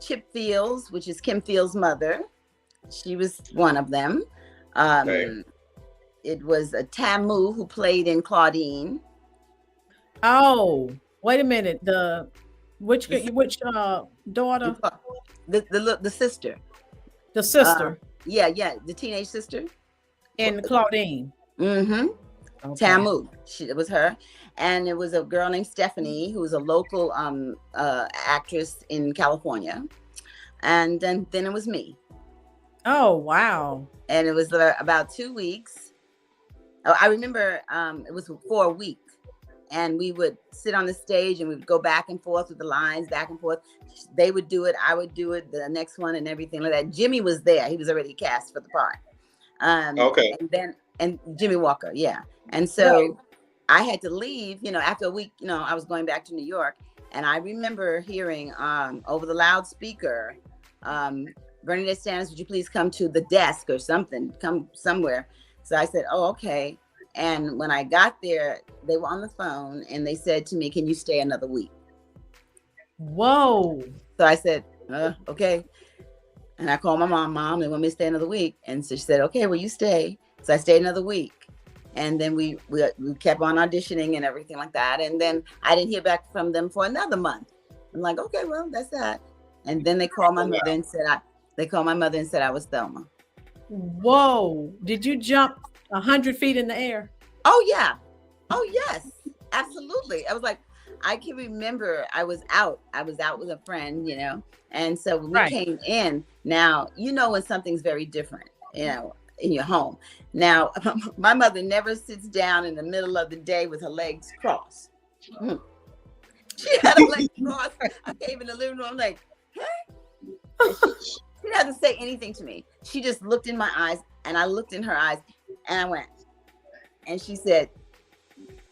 Chip Fields, which is Kim Fields' mother. She was one of them. It was Tamu, who played in Claudine. Oh, wait a minute. Which daughter? The sister. The sister. The teenage sister. In Claudine. Mm-hmm. Okay. Tamu. It was her. And it was a girl named Stephanie, who was a local actress in California. And then it was me. Oh, wow. And it was about 2 weeks. I remember it was for a week. And we would sit on the stage and we would go back and forth with the lines, back and forth. They would do it, I would do it, the next one and everything like that. Jimmy was there. He was already cast for the part. And Jimmy Walker, yeah. And so I had to leave, after a week, I was going back to New York. And I remember hearing over the loudspeaker, Bernadette Stanis, would you please come to the desk or something, come somewhere. So I said, oh, okay. And when I got there, they were on the phone and they said to me, can you stay another week? Whoa. So I said, okay. And I called my mom, they want me to stay another week. And so she said, okay, well, you stay. So I stayed another week. And then we kept on auditioning and everything like that. And then I didn't hear back from them for another month. I'm like, okay, well, that's that. And then they called my mother and said I was Thelma. Whoa. Did you jump 100 feet in the air? Oh, yeah. Oh, yes. Absolutely. I was like, I can remember I was out with a friend, and so when we came in, now, when something's very different, in your home. Now, my mother never sits down in the middle of the day with her legs crossed. She had her legs crossed. I came in the living room, I'm like, hey. And she doesn't say anything to me. She just looked in my eyes, and I looked in her eyes, and I went, and she said,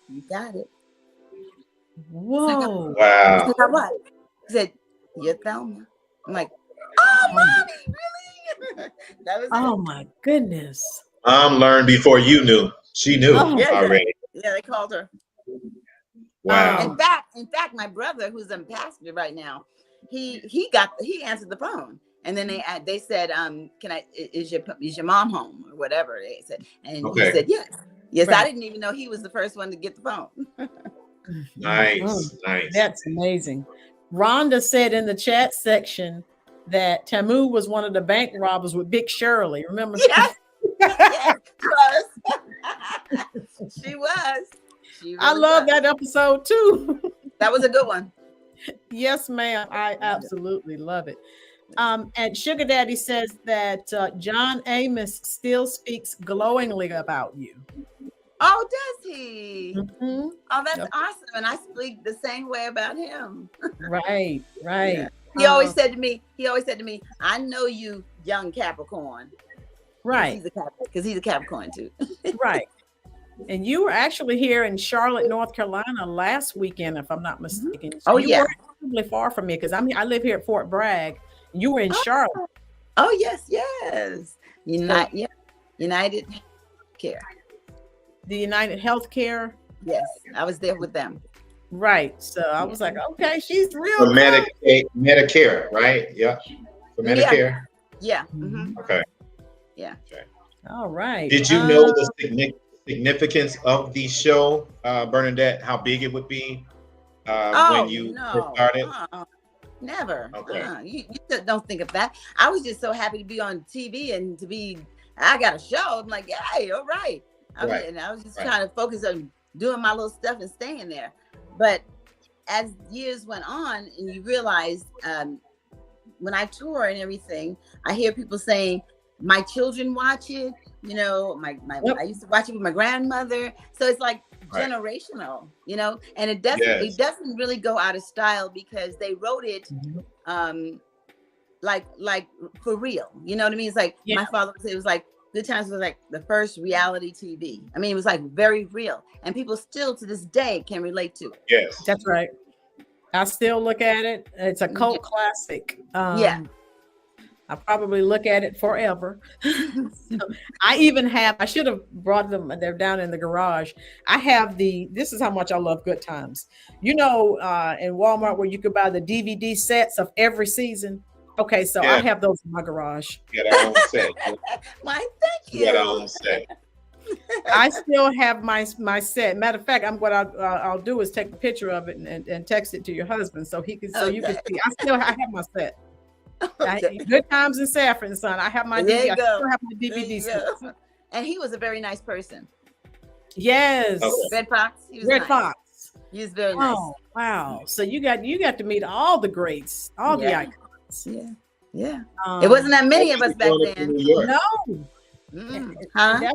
"You got it." Whoa. Wow. I said, "What?" She said, "You're Thelma." I'm like, "Oh, mommy, really?" That was Oh it. my goodness. Mom learned before you knew. She knew Oh. Yeah, already. yeah, they called her. Wow. In fact, my brother, who's a pastor right now, he answered the phone, and then they said, is your mom home or whatever they said, and he said yes. Right. I didn't even know he was the first one to get the phone. Nice. That's amazing. Rhonda said in the chat section that Tamu was one of the bank robbers with Big Shirley. Remember? Yes, yes, she was. She really I love that episode too. That was a good one. Yes, ma'am. I absolutely love it. And Sugar Daddy says that John Amos still speaks glowingly about you. Oh, does he? Mm-hmm. Oh, that's awesome. And I speak the same way about him. Right. Yeah. He always said to me, "I know you, young Capricorn." Right. Because he's a Capricorn too. Right. And you were actually here in Charlotte, North Carolina last weekend, if I'm not mistaken. So you weren't probably far from me because I live here at Fort Bragg. And you were in Charlotte. Oh, yes. United Care. The United Healthcare. Yes, I was there with them. Right. So I was like, okay, she's real. For Medicare, right? Yeah. For Medicare. Yeah. Mm-hmm. Okay. Yeah. Okay. All right. Did you know the significance of the show, Bernadette? How big it would be when you started? Never. Okay. You don't think of that. I was just so happy to be on TV and I got a show. I'm like, yay, all right. And I was just trying to focus on doing my little stuff and staying there. But as years went on, and you realize when I tour and everything, I hear people saying, my children watch it. You know, I used to watch it with my grandmother. So it's like generational, you know, and it doesn't really go out of style because they wrote it like for real. You know what I mean? It's like my father would say, it was like Good Times was like the first reality TV. I mean, it was like very real, and people still to this day can relate to it. Yes, that's right. I still look at it. It's a cult classic. I probably look at it forever. So I should have brought them. They're down in the garage. I have this is how much I love Good Times. You know, in Walmart where you could buy the DVD sets of every season. Okay, so I have those in my garage. You got our own set. Thank you. You got our own set. I still have my set. Matter of fact, I'll do is take a picture of it and text it to your husband so he can you can see. I have my set. Okay. Good Times in Saffron, son. I have my DVD. I still have my DVD set. And he was a very nice person. Yes. Okay. Red Fox. He was Red nice. Fox. He was very nice. Oh wow! So you got to meet all the greats, all the icons. Yeah. It wasn't that many of us back then. No. Huh?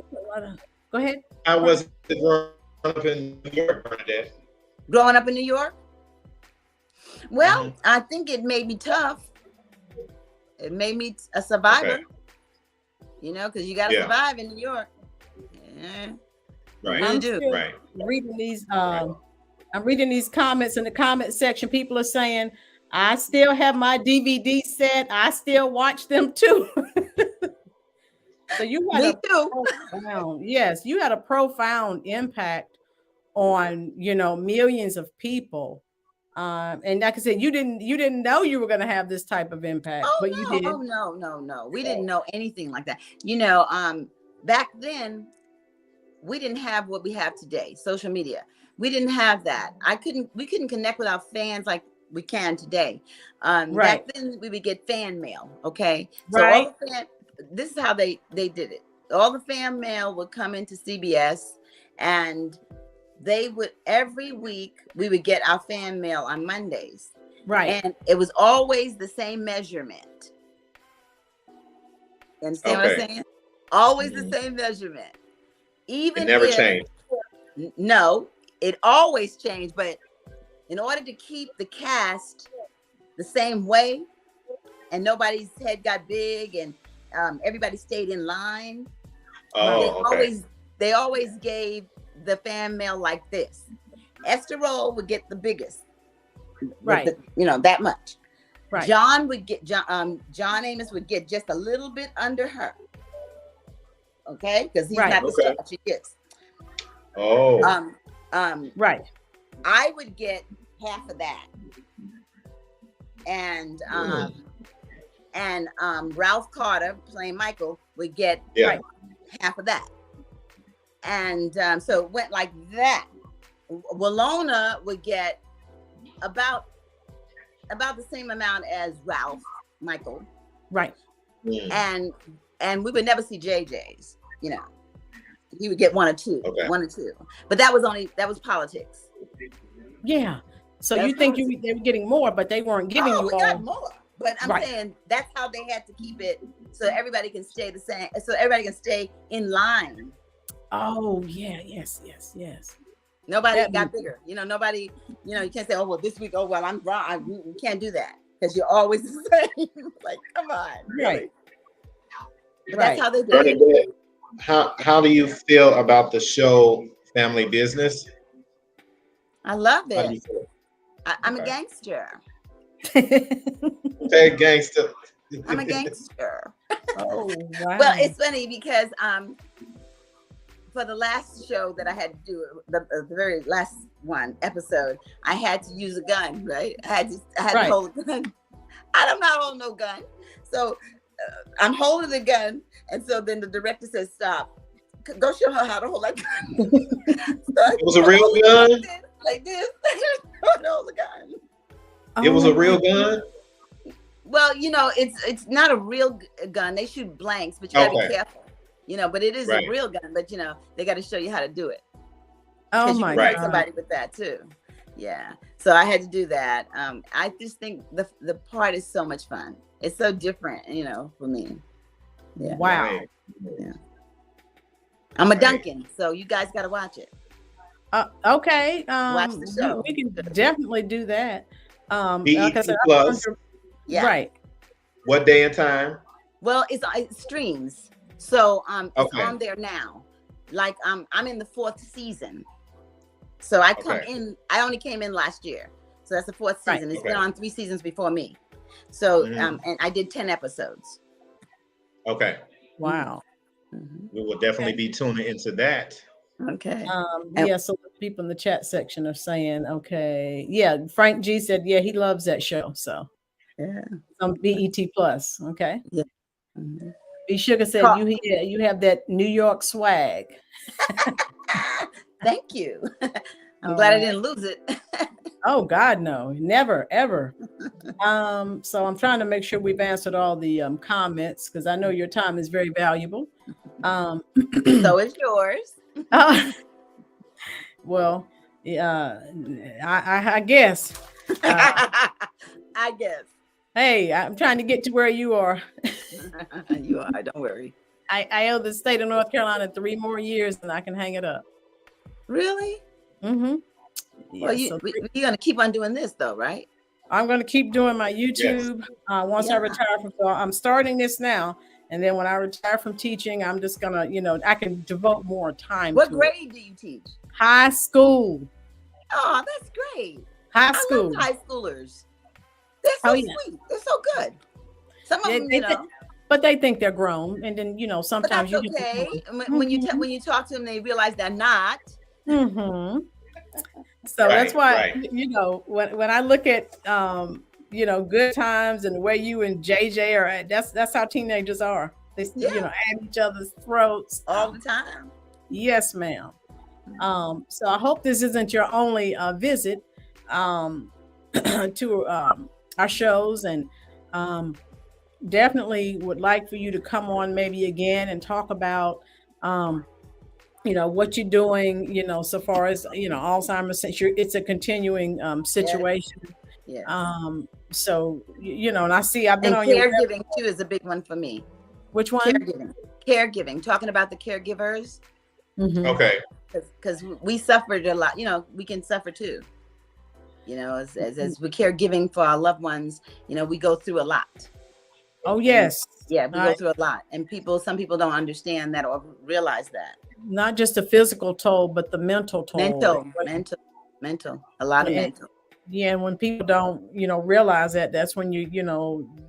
Go ahead. I was growing up in New York, Bernadette. Growing up in New York? Well, I think it made me tough. It made me a survivor. Okay. You know, because you got to survive in New York. Yeah. Right. I'm reading these. I'm reading these comments in the comment section. People are saying, I still have my DVD set. I still watch them too. So you had you had a profound impact on, millions of people. And like I said, you didn't know you were going to have this type of impact, but you did. Oh, no. We didn't know anything like that. Back then we didn't have what we have today, social media. We didn't have that. We couldn't connect with our fans like we can today. Back then we would get fan mail. Okay. So this is how they did it. All the fan mail would come into CBS, and they would every week we would get our fan mail on Mondays. Right. And it was always the same measurement. You understand what I'm saying? Always the same measurement. Even it never changed. No, it always changed, but in order to keep the cast the same way, and nobody's head got big, and everybody stayed in line. Oh, They always gave the fan mail like this. Esther Roll would get the biggest, right? That much. Right. John Amos would get just a little bit under her. Okay, because he's not the star she gets. Oh. Right. I would get half of that, and Ralph Carter playing Michael would get half of that, and so it went like that. Walona would get about the same amount as Ralph Michael, right? And we would never see JJ's. He would get one or two, but that was politics. Yeah. So you think they were getting more, but they weren't giving you all. Got more. But I'm saying that's how they had to keep it, so everybody can stay the same, so everybody can stay in line. Oh yeah, yes. Nobody got bigger. Nobody. You can't say, oh well, this week. Oh well, I'm wrong. You can't do that because you're always the same. Like, come on. Right. But that's how they did it. Bernadette, how do you feel about the show Family Business? I love it. I'm a gangster. Hey, gangster. I'm a gangster. Oh wow. Well, it's funny because for the last show that I had to do, the very last episode, I had to use a gun, right? I had to hold a gun. I don't know how to hold no gun. So I'm holding the gun. And so then the director says, stop. Go show her how to hold that gun. It was a real gun? Like this. Hold the gun. It was a real gun? Well, it's not a real gun. They shoot blanks, but you gotta be careful. But it is a real gun, but they got to show you how to do it. Oh my God. Somebody with that too. Yeah. So I had to do that. I just think the part is so much fun. It's so different, for me. Yeah. Wow. Yeah. I'm a Duncan, so you guys got to watch it. Okay. Watch the show. We can definitely do that. BET Plus. Yeah. Right. What day and time? Well, it streams. So it's on there now. Like I'm in the 4th season. So I only came in last year. So that's the 4th season. It's been on 3 seasons before me. So and I did 10 episodes. Okay. Wow. We will definitely be tuning into that. Okay. So the people in the chat section are saying, Frank G said, he loves that show. So BET Plus. Okay. Yeah. B Sugar said you have that New York swag. Thank you. I'm glad I didn't lose it. Oh God, no, never, ever. So I'm trying to make sure we've answered all the comments because I know your time is very valuable. So is yours. Well, yeah, I guess. I guess. Hey, I'm trying to get to where you are. You are. Don't worry. I owe the state of North Carolina 3 more years and I can hang it up. Really? Mm-hmm. Well, you're going to keep on doing this though, right? I'm going to keep doing my YouTube. Once I retire I'm starting this now. And then when I retire from teaching, I'm just going to, I can devote more time to it. What grade do you teach? High school. Oh, that's great. High school. I love high schoolers. They're so sweet. They're so good. Some of them, but they think they're grown. And then, sometimes but that's okay. When you talk to them, they realize they're not. Mm-hmm. So that's why, when I look at, Good Times and the way you and JJ are, that's how teenagers are. They, at each other's throats all the time. Yes, ma'am. So I hope this isn't your only visit to our shows, and definitely would like for you to come on maybe again and talk about what you're doing, so far as, Alzheimer's, since it's a continuing situation. Yes. So, and I see I've been on caregiving too is a big one for me. Which one? Caregiving, talking about the caregivers. Mm-hmm. Okay. Because we suffered a lot, we can suffer too. As we're caregiving for our loved ones, we go through a lot. Oh, yes. Yeah, we go through a lot, and some people don't understand that or realize that. Not just the physical toll, but the mental toll. Mental, a lot of mental. Yeah, and when people don't, realize that, that's when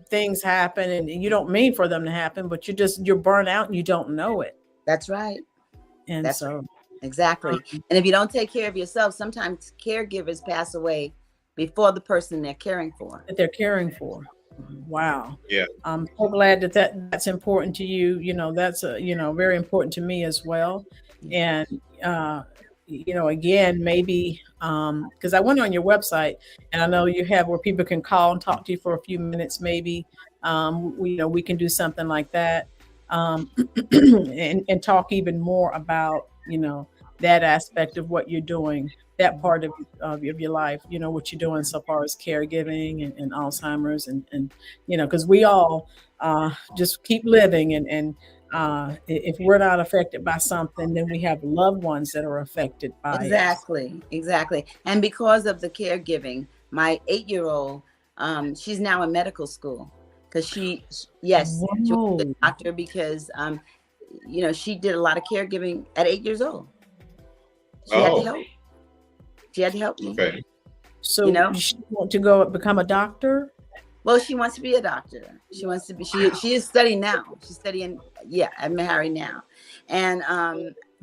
things happen, and you don't mean for them to happen, but you're burnt out and you don't know it. That's right. And That's right. Exactly. And if you don't take care of yourself, sometimes caregivers pass away before the person they're caring for. Wow. Yeah. I'm so glad that's important to you. That's very important to me as well. And again, maybe because I went on your website, and I know you have where people can call and talk to you for a few minutes. Maybe we can do something like that, and talk even more about that aspect of what you're doing, that part of your life, what you're doing so far as caregiving and Alzheimer's, and because we all just keep living, and if we're not affected by something, then we have loved ones that are affected by it. Exactly. And because of the caregiving, my 8-year-old, she's now in medical school because she was a doctor because she did a lot of caregiving at 8 years old. She had to help. She had to help me. Okay. So she want to go become a doctor? Well, she wants to be a doctor. She wants to be. She is studying now. She's studying. Yeah, I'm Harry now, and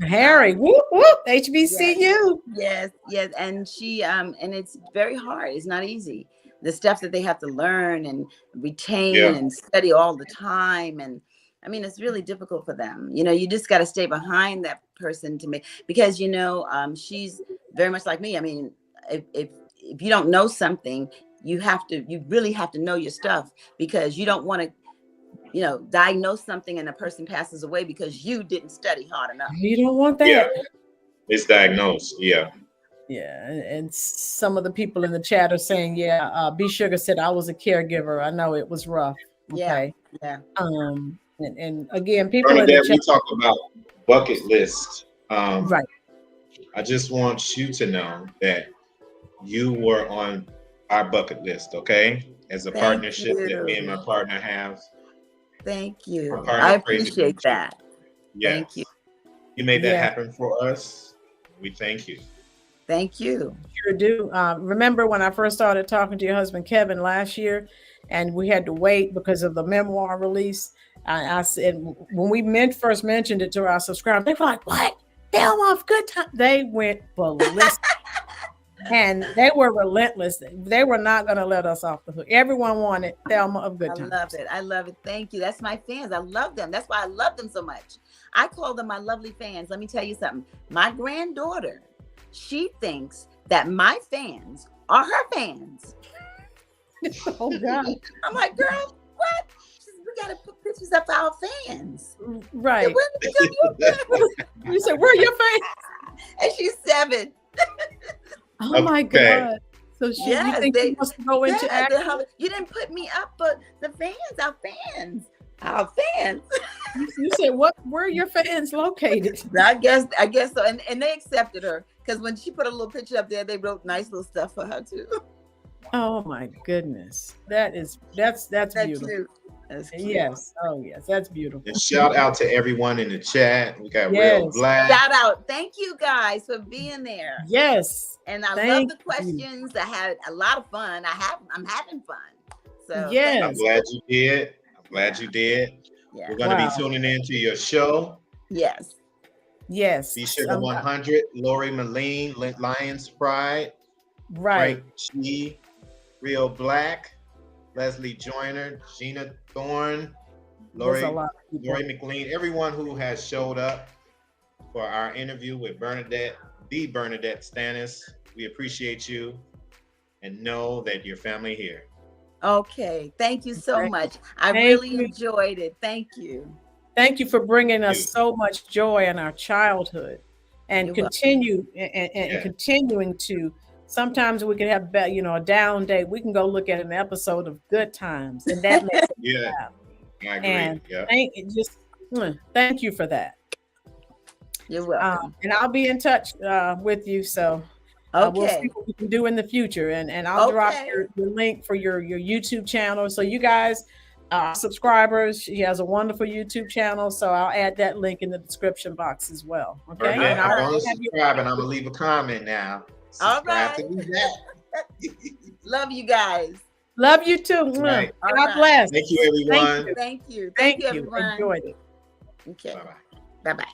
Harry, whoop whoop, HBCU. Yes, and she and it's very hard. It's not easy. The stuff that they have to learn and retain and study all the time, and I mean, it's really difficult for them. You just got to stay behind that person to make, because she's very much like me. I mean, if you don't know something, you really have to know your stuff, because you don't want to, diagnose something and a person passes away because you didn't study hard enough. You don't want that. Yeah, it's diagnosed. Yeah. Yeah, and some of the people in the chat are saying, B Sugar said I was a caregiver. I know it was rough. Okay. Yeah. And again, people in the chat, we talk about bucket list. Right. I just want you to know that you were on our bucket list, okay? As a partnership that me and my partner have. Thank you. I appreciate that. Yes. Thank you. You made that happen for us. We thank you. Thank you. Sure do. Remember when I first started talking to your husband, Kevin, last year, and we had to wait because of the memoir release? I said, when we first mentioned it to our subscribers, they were like, what? Thelma of Good Times. They went ballistic. And they were relentless. They were not going to let us off the hook. Everyone wanted Thelma of Good Times. I love it. Thank you. That's my fans. I love them. That's why I love them so much. I call them my lovely fans. Let me tell you something. My granddaughter, she thinks that my fans are her fans. Oh, God. I'm like, girl, what? We got to put pictures up our fans. Right. When you said, where are your fans? And she's 7. Oh my God. So you think they must go into acting? You didn't put me up, but the fans, our fans. You said, where are your fans located? I guess so. And they accepted her, because when she put a little picture up there, they wrote nice little stuff for her too. Oh my goodness. That's beautiful. Cute. That's cute. Yes. Oh yes, that's beautiful. And shout out to everyone in the chat. We got Real Black. Shout out. Thank you guys for being there. Yes. And I love the questions. I had a lot of fun. I'm having fun. So yes. I'm glad you did. Yeah. We're going to be tuning into your show. Yes. Be Sugar 100, Lori Maline, Lions Pride, right. Frank G, Real Black, Leslie Joyner, Gina Thorne, Lori McLean, everyone who has showed up for our interview with Bernadette Stanis. We appreciate you and know that your family here. Okay. Thank you so much. I really enjoyed it. Thank you. Thank you for bringing us so much joy in our childhood, and continuing to. Sometimes we can have, a down day. We can go look at an episode of Good Times, and that makes it I agree. And thank you for that. You're welcome. And I'll be in touch with you. So we'll see what we can do in the future, and I'll drop your link for your YouTube channel. So you guys subscribers. She has a wonderful YouTube channel, so I'll add that link in the description box as well. Okay. Bernadette, And I'm I'll going to subscribe, and I'm going to leave a comment now. Subscribe to me back. Love you guys. Love you too. Right. God bless. Thank you, everyone. Thank you. Thank you. everyone. Enjoyed it. Okay. Bye-bye. Bye-bye.